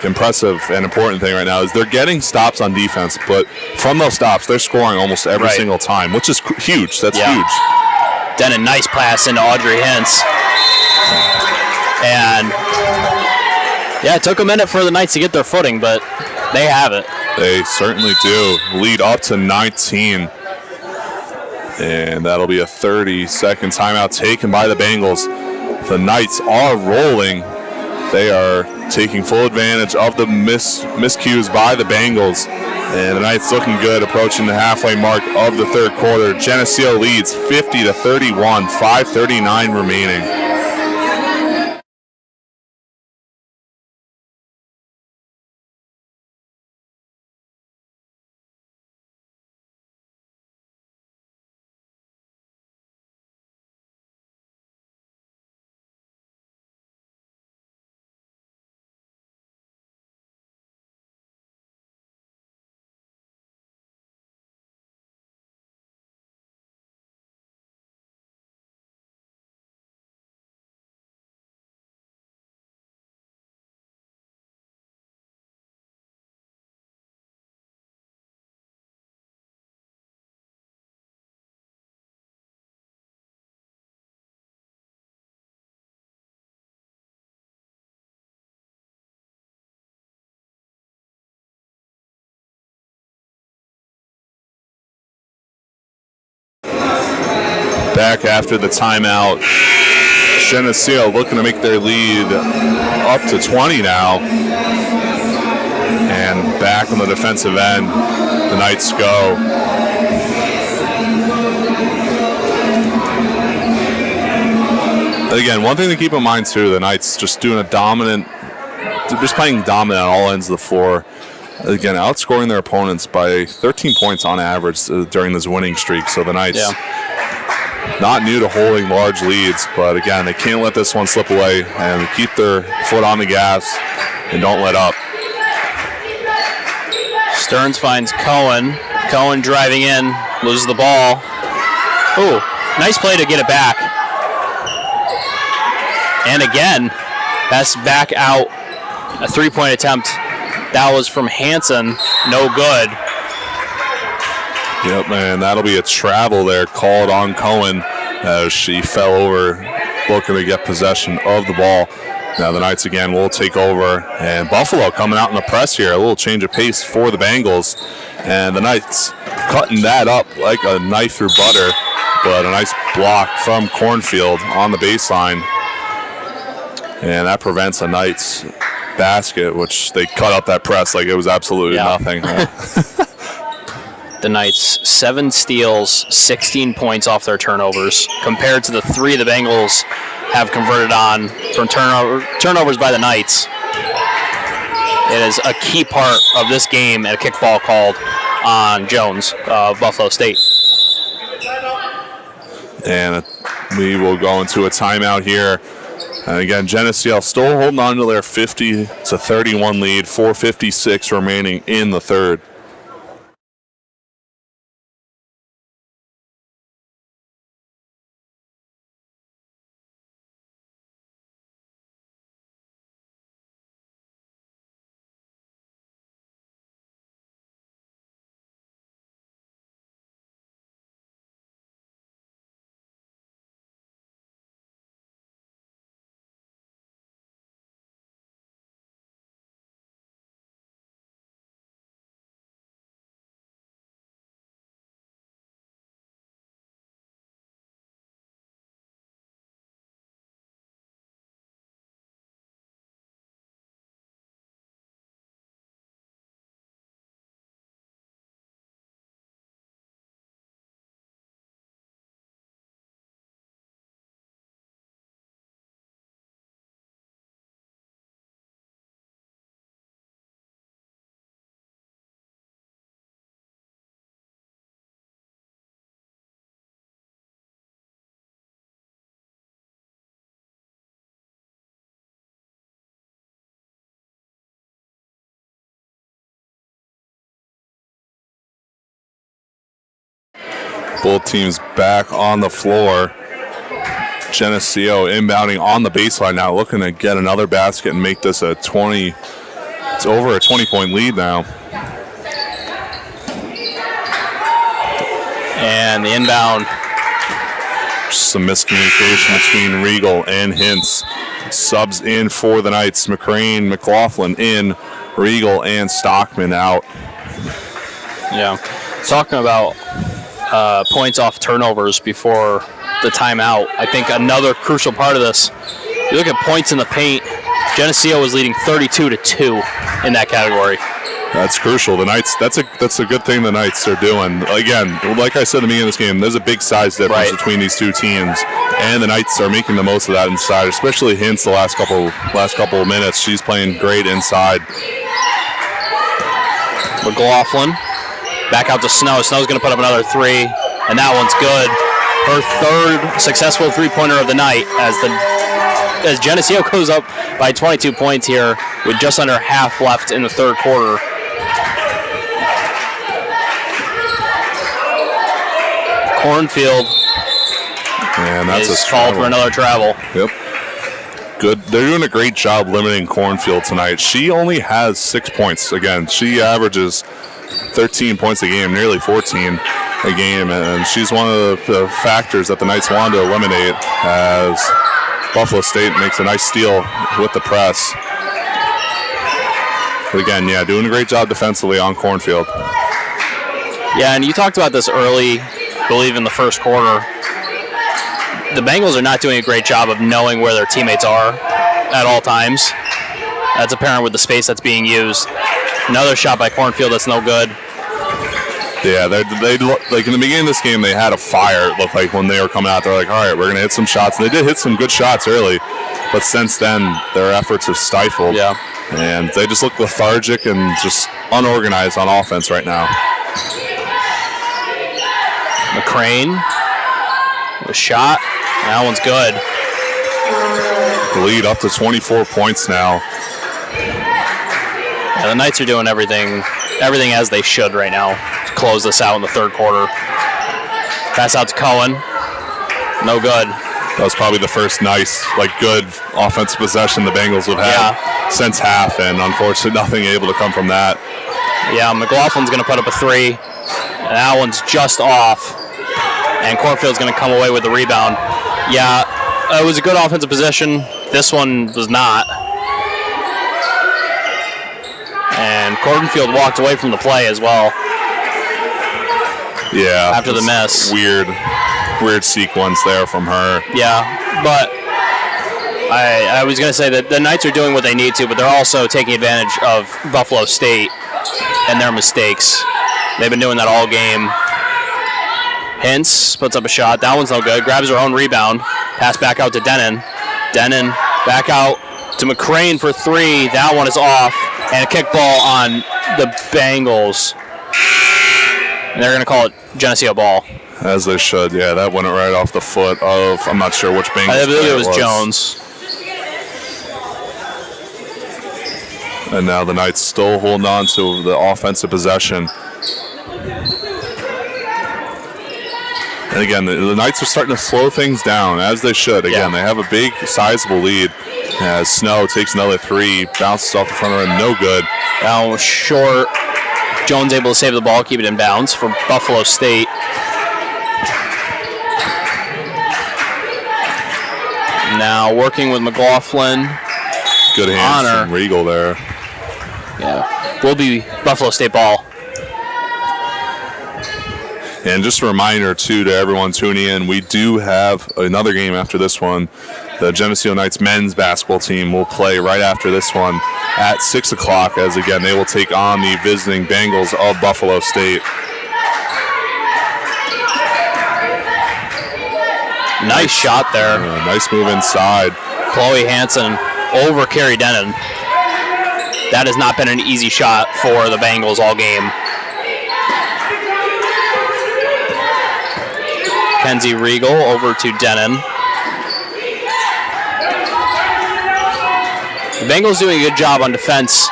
impressive and important thing right now is they're getting stops on defense, but from those stops, they're scoring almost every single time, which is huge. That's huge. Then a nice pass into Audrey Hintz. And, yeah, it took a minute for the Knights to get their footing, but they have it. They certainly do. Lead up to 19. And that'll be a 30-second timeout taken by the Bengals. The Knights are rolling. They are taking full advantage of the miscues by the Bengals. And the Knights looking good, approaching the halfway mark of the third quarter. Geneseo leads 50-31, 5:39 remaining. Back after the timeout, Geneseo looking to make their lead up to 20 now. And back on the defensive end, the Knights go. Again, one thing to keep in mind too, the Knights just playing dominant on all ends of the floor. Again, outscoring their opponents by 13 points on average during this winning streak. So the Knights not new to holding large leads, but again, they can't let this one slip away and keep their foot on the gas and don't let up. Stearns finds Cohen. Cohen driving in, loses the ball. Ooh, nice play to get it back. And again, that's back out. A three-point attempt. That was from Hansen. No good. Yep, man, that'll be a travel there called on Cohen as she fell over looking to get possession of the ball. Now the Knights again will take over, and Buffalo coming out in the press here. A little change of pace for the Bengals, and the Knights cutting that up like a knife through butter, but a nice block from Cornfield on the baseline, and that prevents a Knights basket, which they cut up that press like it was absolutely nothing. The Knights, 7 steals, 16 points off their turnovers, compared to the 3 the Bengals have converted on from turnovers by the Knights. It is a key part of this game and a kickball called on Jones of Buffalo State. And we will go into a timeout here. And again, Geneseo still holding on to their 50-31 lead, 4:56 remaining in the third. Both teams back on the floor. Geneseo inbounding on the baseline now, looking to get another basket and make this a 20. It's over a 20-point lead now. And the inbound. Some miscommunication between Regal and Hintz. Subs in for the Knights. McCrane, McLaughlin in. Regal and Stockman out. Yeah. Talking about points off turnovers before the timeout, I think another crucial part of this, you look at points in the paint, Geneseo is leading 32-2 in that category. That's crucial. The Knights, that's a good thing the Knights are doing. Again, like I said at the beginning of this game, there's a big size difference between these two teams, and the Knights are making the most of that inside, especially Hintz the last couple of minutes. She's playing great inside. McLaughlin back out to Snow. Snow's going to put up another three, and that one's good. Her third successful three-pointer of the night as Geneseo goes up by 22 points here with just under half left in the third quarter. Cornfield and that's is called for another travel. Yep. Good. They're doing a great job limiting Cornfield tonight. She only has 6 points. Again, she averages 13 points a game, nearly 14 a game, and she's one of the factors that the Knights wanted to eliminate as Buffalo State makes a nice steal with the press. But again, yeah, doing a great job defensively on Cornfield. Yeah, and you talked about this early, I believe in the first quarter. The Bengals are not doing a great job of knowing where their teammates are at all times. That's apparent with the space that's being used. Another shot by Cornfield that's no good. Yeah, they like in the beginning of this game, they had a fire. It looked like when they were coming out, they're like, all right, we're going to hit some shots. And they did hit some good shots early, but since then, their efforts have stifled. Yeah. And they just look lethargic and just unorganized on offense right now. McCrane, a shot. That one's good. The lead up to 24 points now. Yeah, the Knights are doing everything as they should right now to close this out in the third quarter. Pass out to Cohen. No good. That was probably the first nice, good offensive possession the Bengals have had since half, and unfortunately nothing able to come from that. Yeah, McLaughlin's going to put up a three, and that one's just off. And Cornfield's going to come away with the rebound. Yeah, it was a good offensive possession. This one was not. And Cornfield walked away from the play as well. Yeah. After the miss. Weird sequence there from her. Yeah, but I was going to say that the Knights are doing what they need to, but they're also taking advantage of Buffalo State and their mistakes. They've been doing that all game. Hintz puts up a shot. That one's no good. Grabs her own rebound. Pass back out to Denon. Denon back out to McCrane for three. That one is off. And a kickball on the Bengals. And they're going to call it Geneseo ball. As they should, yeah. That went right off the foot of, I'm not sure which Bengals. I believe it was Jones. And now the Knights still holding on to the offensive possession. And again, the Knights are starting to slow things down, as they should. Again, they have a big, sizable lead. As Snow takes another three, bounces off the front of the rim, no good. Now short. Jones able to save the ball, keep it in bounds for Buffalo State. Now working with McLaughlin. Good hands from Regal there. Yeah, will be Buffalo State ball. And just a reminder, too, to everyone tuning in, we do have another game after this one. The Geneseo Knights men's basketball team will play right after this one at 6 o'clock, as, again, they will take on the visiting Bengals of Buffalo State. Nice shot there. Nice move inside. Chloe Hansen over Carrie Denon. That has not been an easy shot for the Bengals all game. Kenzie Regal over to Denon. The Bengals doing a good job on defense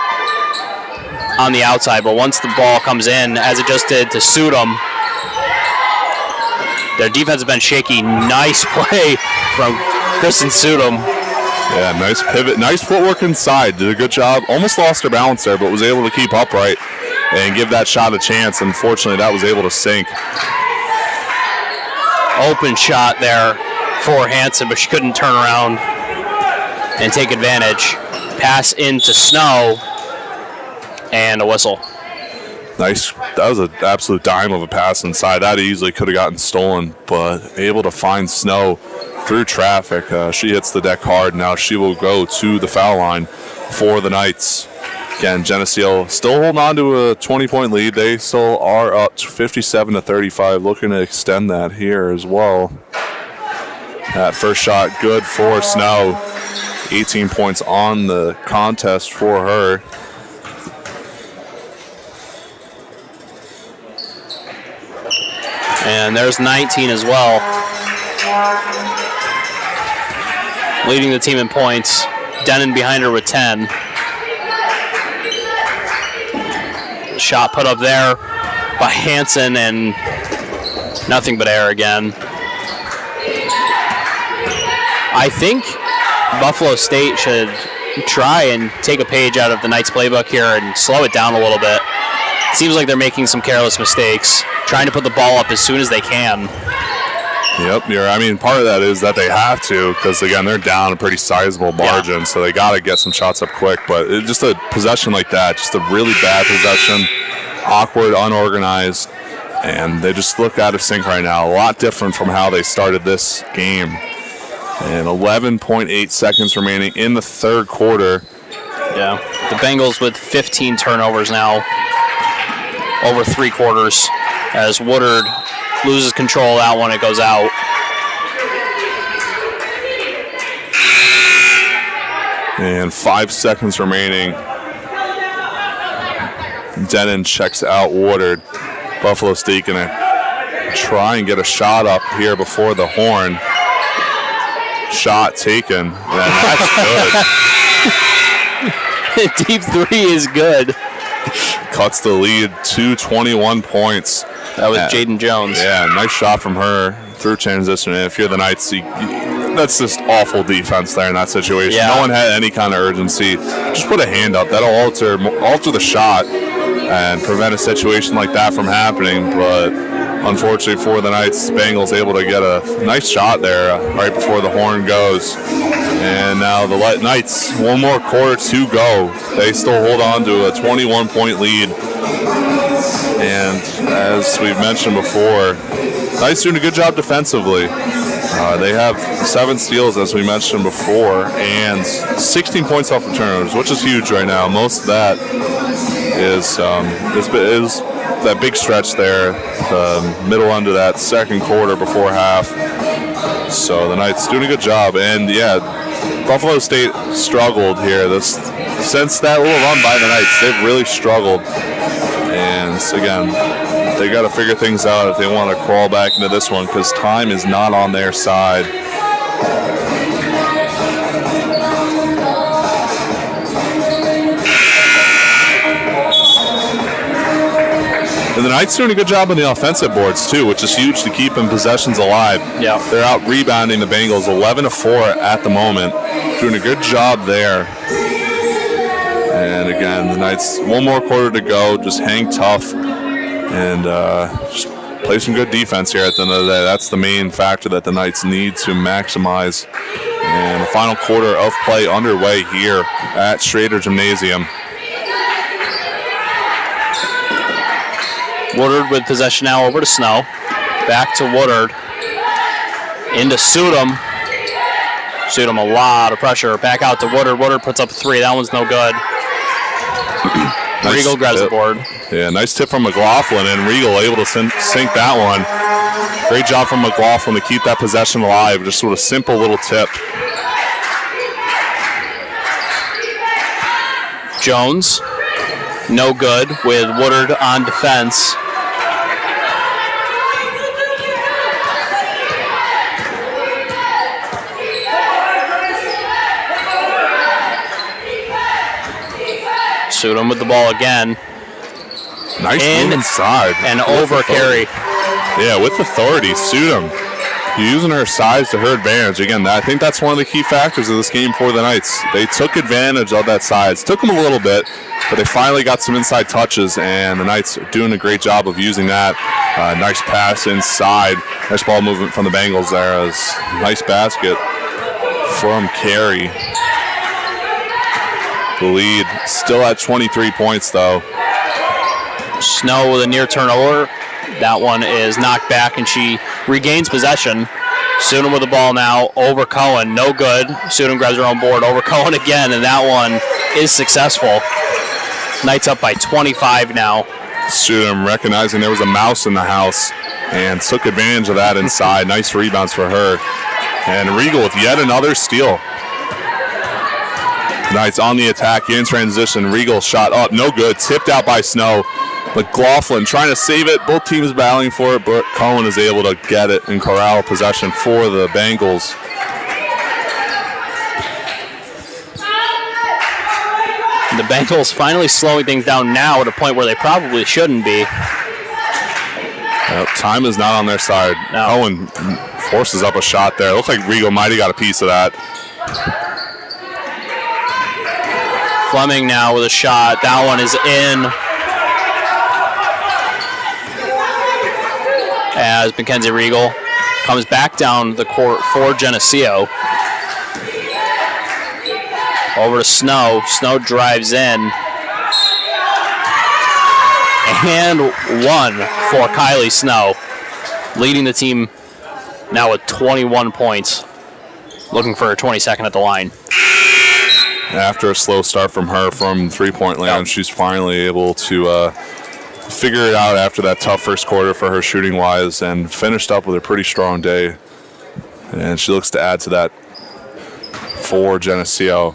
on the outside, but once the ball comes in, as it just did to suit them, Their defense has been shaky. Nice play from Kristen Sudom. Yeah, nice pivot. Nice footwork inside. Did a good job. Almost lost her balance there, but was able to keep upright and give that shot a chance. Unfortunately, that was able to sink. Open shot there for Hansen, but she couldn't turn around and take advantage. Pass into Snow, and a whistle. Nice. That was an absolute dime of a pass inside. That easily could have gotten stolen, but able to find Snow through traffic. She hits the deck hard. Now she will go to the foul line for the Knights. Again, Geneseo still holding on to a 20-point lead. They still are up 57-35, looking to extend that here as well. That first shot good for Snow. 18 points on the contest for her. And there's 19 as well. Leading the team in points. Denon behind her with 10. Shot put up there by Hansen, and nothing but air again. I think Buffalo State should try and take a page out of the Knights playbook here and slow it down a little bit. It seems like they're making some careless mistakes, trying to put the ball up as soon as they can. Yep, part of that is that they have to, because again, they're down a pretty sizable margin, so they got to get some shots up quick. But just a possession like that, just a really bad possession, awkward, unorganized, and they just look out of sync right now. A lot different from how they started this game. And 11.8 seconds remaining in the third quarter. Yeah, the Bengals with 15 turnovers now, over 3 quarters, as Woodard loses control of that one. It goes out. And 5 seconds remaining. Denon checks out Woodard. Buffalo State going to try and get a shot up here before the horn. Shot taken. And that's good. Deep three is good. Cuts the lead to 21 points. That was Jaden Jones. Yeah, nice shot from her through transition. And if you're the Knights, that's just awful defense there in that situation. Yeah. No one had any kind of urgency. Just put a hand up. That'll alter the shot and prevent a situation like that from happening. But unfortunately for the Knights, Bengals able to get a nice shot there right before the horn goes. And now the Knights, one more quarter to go. They still hold on to a 21-point lead. And as we've mentioned before, Knights doing a good job defensively. They have 7 steals, as we mentioned before, and 16 points off of turnovers, which is huge right now. Most of that is that big stretch there, the middle end of that second quarter before half. So the Knights doing a good job. And yeah, Buffalo State struggled here. Since that little run by the Knights, they've really struggled. And again, they got to figure things out if they want to crawl back into this one, because time is not on their side. And the Knights doing a good job on the offensive boards too, which is huge to keep in possessions alive. Yeah, they're out rebounding the Bengals 11-4 at the moment, doing a good job there. And again, the Knights, one more quarter to go. Just hang tough and just play some good defense here at the end of the day. That's the main factor that the Knights need to maximize. And the final quarter of play underway here at Schrader Gymnasium. Woodard with possession now over to Snow. Back to Woodard. Into Sudom. Sudom a lot of pressure. Back out to Woodard. Woodard puts up a 3. That one's no good. Nice Regal grabs the board. Yeah, nice tip from McLaughlin, and Regal able to sink that one. Great job from McLaughlin to keep that possession alive. Just sort of simple little tip. Jones, no good with Woodard on defense. Sudom with the ball again. Nice move inside. And over carry. Yeah, with authority, Sudam using her size to her advantage. Again, I think that's one of the key factors of this game for the Knights. They took advantage of that size. Took them a little bit, but they finally got some inside touches, and the Knights are doing a great job of using that. Nice pass inside. Nice ball movement from the Bengals there. As nice basket from Carey. The lead still at 23 points, though. Snow with a near turnover. That one is knocked back, and she regains possession. Sudam with the ball now over Cohen. No good. Sudam grabs her own board over Cohen again, and that one is successful. Knights up by 25 now. Sudam recognizing there was a mouse in the house and took advantage of that inside. Nice rebounds for her. And Regal with yet another steal. Knights on the attack in transition. Regal shot up, no good. Tipped out by Snow. McLaughlin trying to save it. Both teams battling for it, but Cohen is able to get it and corral possession for the Bengals. The Bengals finally slowing things down now at a point where they probably shouldn't be. Time is not on their side. No. Cohen forces up a shot there. Looks like Regal might have got a piece of that. Fleming now with a shot. That one is in. As Mackenzie Regal comes back down the court for Geneseo. Over to Snow. Snow drives in. And one for Kylie Snow. Leading the team now with 21 points. Looking for her 22nd at the line. After a slow start from her from three-point land, she's finally able to figure it out after that tough first quarter for her shooting-wise, and finished up with a pretty strong day. And she looks to add to that for Geneseo.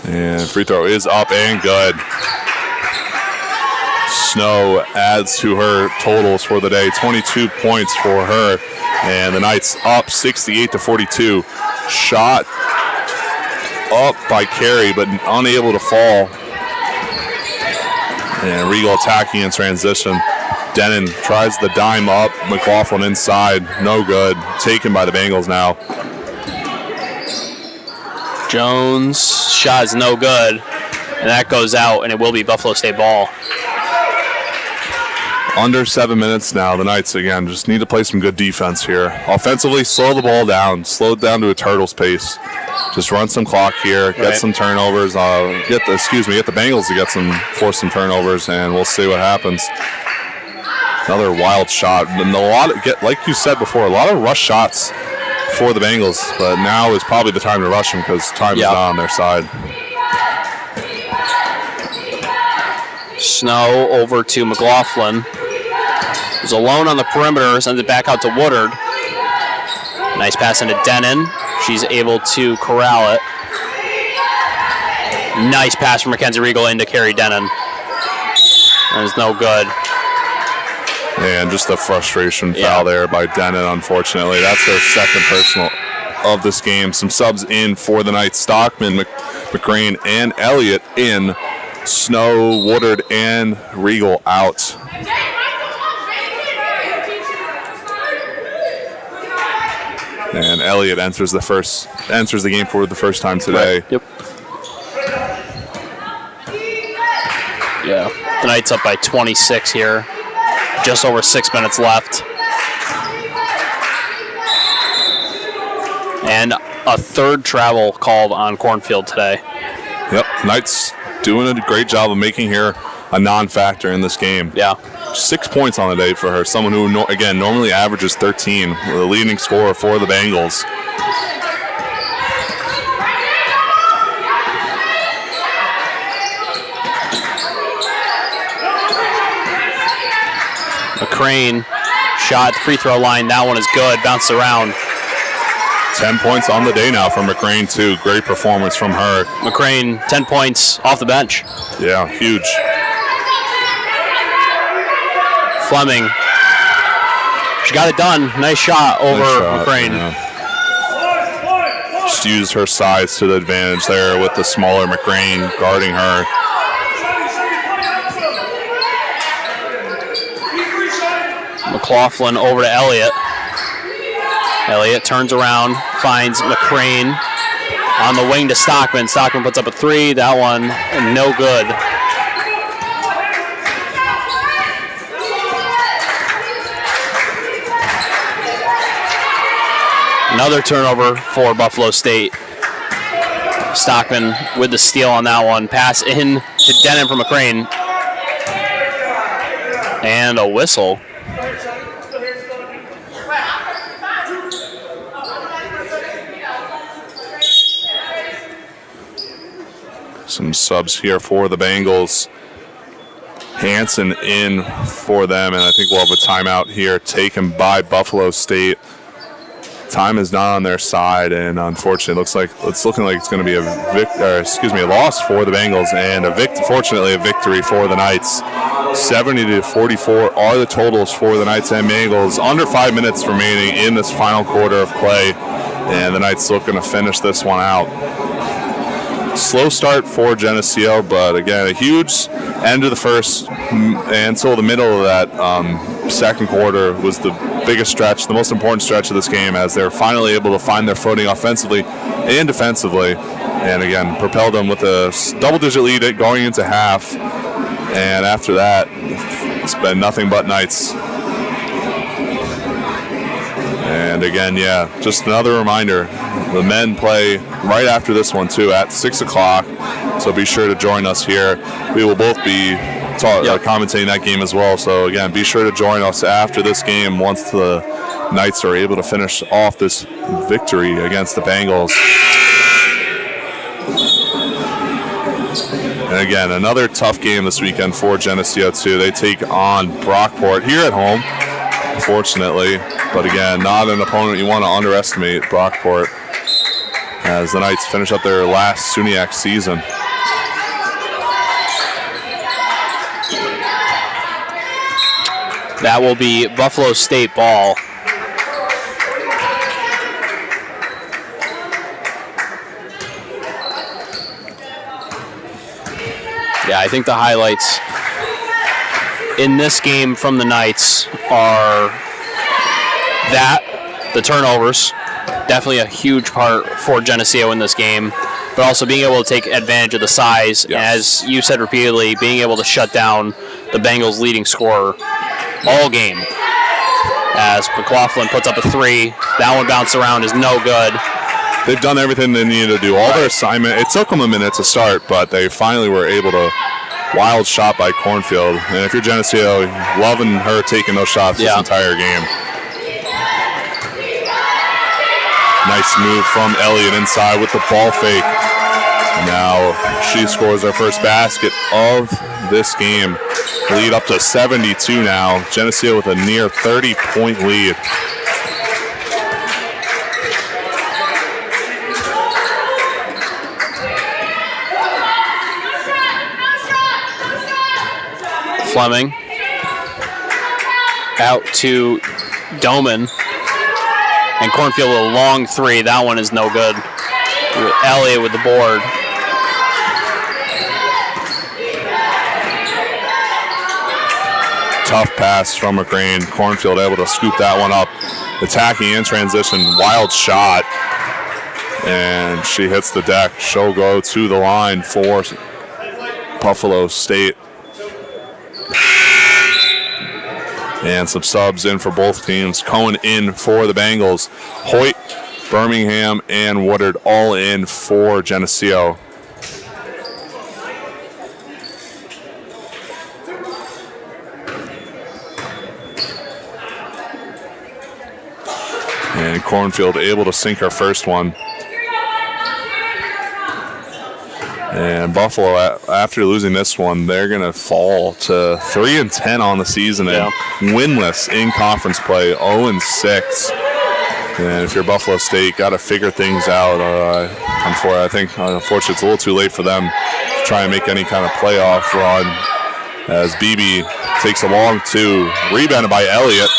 And free throw is up and good. Snow adds to her totals for the day. 22 points for her. And the Knights up 68-42. Shot up by Carey, but unable to fall. And Regal attacking in transition. Denon tries the dime up. McLaughlin inside. No good. Taken by the Bengals now. Jones' shot is no good. And that goes out, and it will be Buffalo State ball. Under 7 minutes now. The Knights, again, just need to play some good defense here. Offensively, slow the ball down. Slow it down to a turtle's pace. Just run some clock here. Get some turnovers. Get the Bengals to force some turnovers, and we'll see what happens. Another wild shot. And like you said before, a lot of rush shots for the Bengals, but now is probably the time to rush them because time is not on their side. Snow over to McLaughlin. He's alone on the perimeter, sends it back out to Woodard. Nice pass into Denon. She's able to corral it. Nice pass from Mackenzie Regal into Carey Denon. That is no good. And just a frustration foul there by Denon, unfortunately. That's their second personal of this game. Some subs in for the Knights. Stockman, McCrane, and Elliott in. Snow, Woodard, and Regal out. And Elliott enters the game for the first time today. Right. Yep. Yeah. The Knights up by 26 here. Just over 6 minutes left. And a third travel called on Cornfield today. Yep. Knights doing a great job of making her a non-factor in this game. Yeah. 6 points on the day for her. Someone who, normally averages 13. The leading scorer for the Bengals. McCrane shot free throw line. That one is good. Bounced around. 10 points on the day now from McCrane, too. Great performance from her. McCrane, 10 points off the bench. Yeah, huge. Fleming. She got it done. Nice shot over McCrane. Yeah. just used her size to the advantage there with the smaller McCrane guarding her. McLaughlin over to Elliott. Elliott turns around, finds McCrane on the wing to Stockman. Stockman puts up a three. That one, no good. Another turnover for Buffalo State. Stockman with the steal on that one. Pass in to Denon from McCrane. And a whistle. Some subs here for the Bengals. Hanson in for them, and I think we'll have a timeout here taken by Buffalo State. Time is not on their side, and unfortunately, it's looking like it's going to be a loss for the Bengals, and fortunately a victory for the Knights. 70-44 are the totals for the Knights and Bengals. Under 5 minutes remaining in this final quarter of play, and the Knights looking to finish this one out. Slow start for Geneseo, but again, a huge end of the first, and so the middle of that second quarter was the biggest stretch, the most important stretch of this game, as they're finally able to find their footing offensively and defensively, and again, propelled them with a double-digit lead going into half, and after that, it's been nothing but Knights. And again, just another reminder, the men play right after this one too at 6 o'clock, so be sure to join us here. We will both be commentating that game as well, so again, be sure to join us after this game once the Knights are able to finish off this victory against the Bengals. And again, another tough game this weekend for Geneseo too. They take on Brockport here at home, unfortunately, but again, not an opponent you want to underestimate, Brockport, as the Knights finish up their last SUNY season. That will be Buffalo State ball. Yeah, I think the highlights in this game from the Knights are the turnovers, definitely a huge part for Geneseo in this game, but also being able to take advantage of the size, and as you said repeatedly, being able to shut down the Bengals' leading scorer all game. As McLaughlin puts up a three, that one bounced around, is no good. They've done everything they needed to do. All their assignment, it took them a minute to start, but they finally were able to. Wild shot by Cornfield. And if you're Geneseo, loving her taking those shots this entire game. Nice move from Elliott inside with the ball fake. Now she scores her first basket of this game. Lead up to 72 now. Geneseo with a near 30-point lead. Fleming out to Doman, and Cornfield with a long three. That one is no good. Elliott with the board. Tough pass from McCrane. Cornfield able to scoop that one up. Attacking in transition. Wild shot. And she hits the deck. She'll go to the line for Buffalo State. And some subs in for both teams. Cohen in for the Bengals. Hoyt, Birmingham, and Woodard all in for Geneseo. And Cornfield able to sink her first one. And Buffalo, after losing this one, they're going to fall to 3-10 on the season and winless in conference play, 0-6. And if you're Buffalo State, got to figure things out. I think, unfortunately, it's a little too late for them to try and make any kind of playoff run. As BB takes a long two, rebounded by Elliott.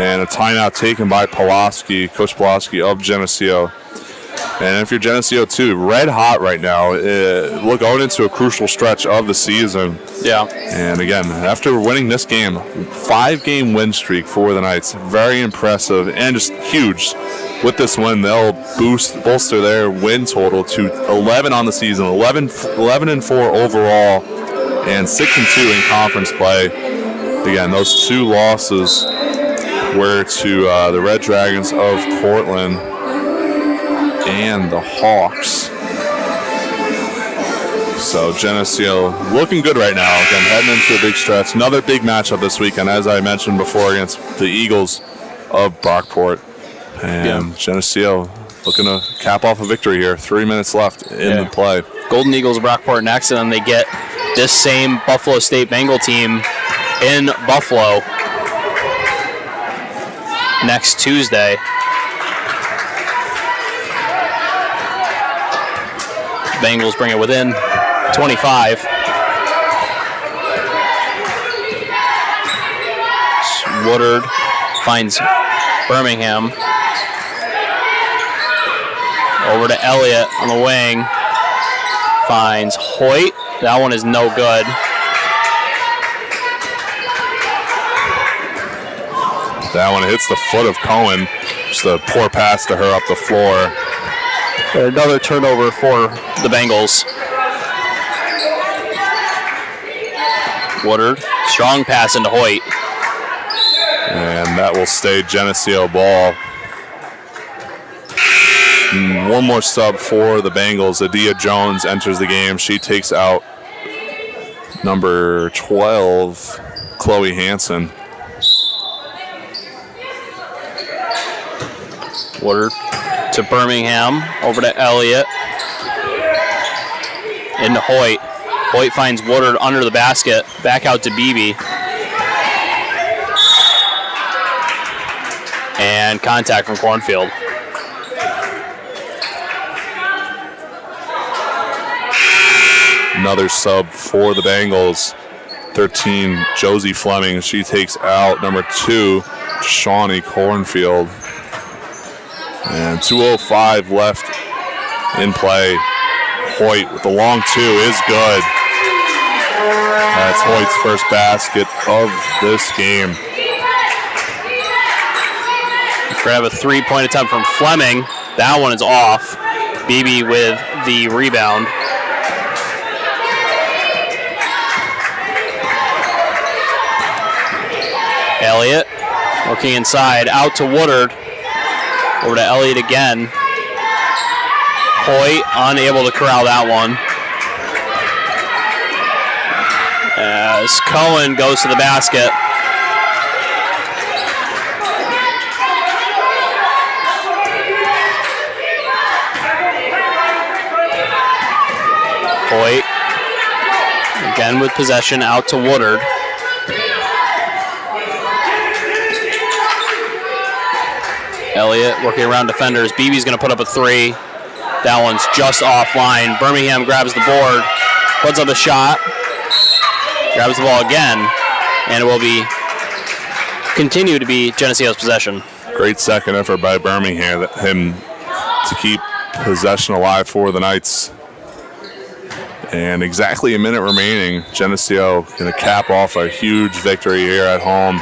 And a timeout taken by Pulaski, Coach Pulaski of Geneseo. And if you're Geneseo too, red hot right now. We're going into a crucial stretch of the season. Yeah. And again, after winning this game, 5-game win streak for the Knights. Very impressive and just huge. With this win, they'll bolster their win total to 11 on the season, 11-4 overall, and 6-2 in conference play. Again, those 2 losses were to the Red Dragons of Portland and the Hawks. So Geneseo looking good right now. Again, heading into a big stretch. Another big matchup this weekend, as I mentioned before, against the Eagles of Brockport. And Geneseo looking to cap off a victory here. 3 minutes left in the play. Golden Eagles of Brockport next, and then they get this same Buffalo State Bengal team in Buffalo next Tuesday. Bengals bring it within 25. Woodard finds Birmingham. Over to Elliott on the wing. Finds Hoyt. That one is no good. That one hits the foot of Cohen. Just a poor pass to her up the floor. Another turnover for the Bengals. Woodard, strong pass into Hoyt. And that will stay Geneseo ball. And one more sub for the Bengals. Adia Jones enters the game. She takes out number 12, Chloe Hansen. Woodard to Birmingham, over to Elliott, into Hoyt. Hoyt finds Woodard under the basket, back out to Beebe. And contact from Cornfield. Another sub for the Bengals. 13, Josie Fleming. She takes out number 2, Shawnee Cornfield. And 2:05 left in play. Hoyt with the long 2 is good. That's Hoyt's first basket of this game. Grab a 3-point attempt from Fleming. That one is off. Beebe with the rebound. Elliott working inside, out to Woodard. Over to Elliott again. Hoyt unable to corral that one. As Cohen goes to the basket. Hoyt again with possession, out to Woodard. Elliott working around defenders. Beebe's going to put up a 3. That one's just offline. Birmingham grabs the board, puts up a shot, grabs the ball again, and it will continue to be Geneseo's possession. Great second effort by Birmingham to keep possession alive for the Knights. And exactly a minute remaining. Geneseo going to cap off a huge victory here at home.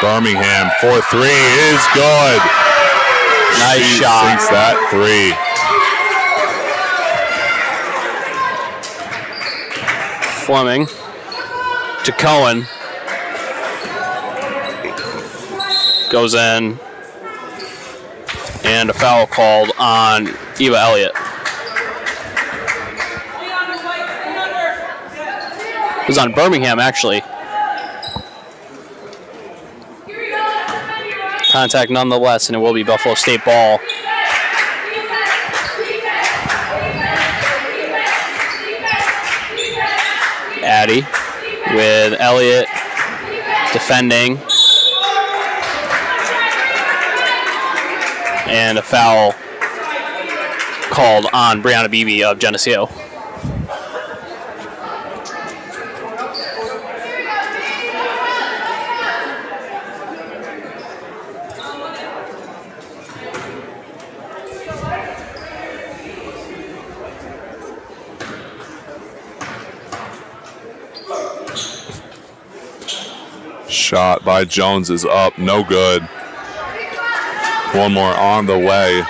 Birmingham for 3 is good. Nice she shot. Sinks that 3. Fleming to Cohen. Goes in. And a foul called on Eva Elliott. It was on Birmingham, actually. Contact nonetheless, and it will be Buffalo State ball. Addy with Elliott defending. And a foul called on Brianna Beebe of Geneseo. shot by Jones is up, no good. One more on the way.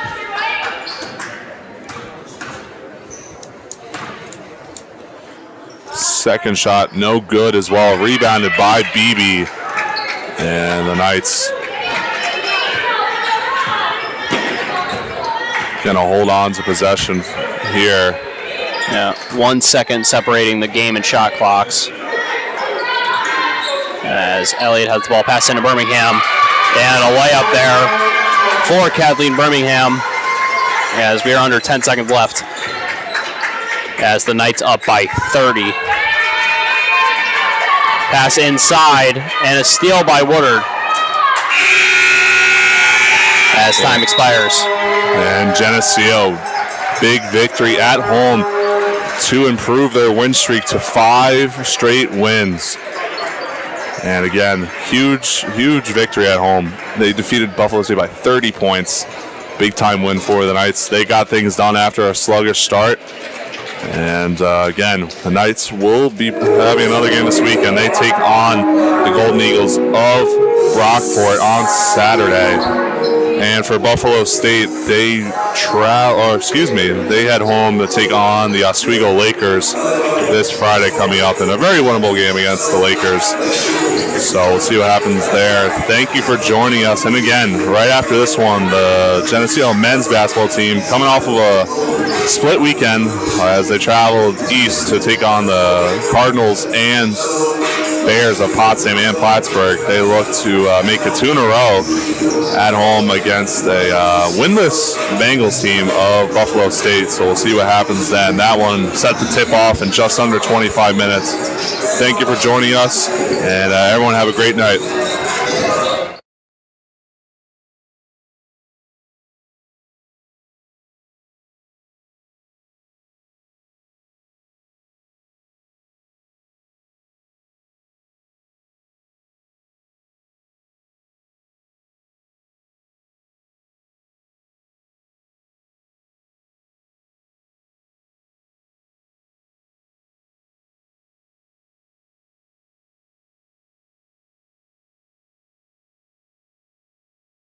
Second shot, no good as well. Rebounded by Beebe. And the Knights gonna hold on to possession here. Yeah, 1 second separating the game and shot clocks. As Elliott has the ball passed into Birmingham. And a layup there for Kathleen Birmingham as we are under 10 seconds left. As the Knights up by 30. Pass inside and a steal by Woodard as time expires. And Geneseo, big victory at home to improve their win streak to 5 straight wins. And again, huge victory at home. They defeated Buffalo State by 30 points. Big time win for the Knights. They got things done after a sluggish start. And again, the Knights will be having another game this weekend. They take on the Golden Eagles of Rockport on Saturday. And for Buffalo State, they head home to take on the Oswego Lakers this Friday coming up in a very winnable game against the Lakers. So we'll see what happens there. Thank you for joining us. And again, right after this one, the Geneseo men's basketball team coming off of a split weekend as they traveled east to take on the Cardinals and Bears of Potsdam and Plattsburgh. They look to make it 2 in a row at home against a winless Bengals team of Buffalo State. So we'll see what happens then. That one set to tip off in just under 25 minutes. Thank you for joining us, and everyone have a great night.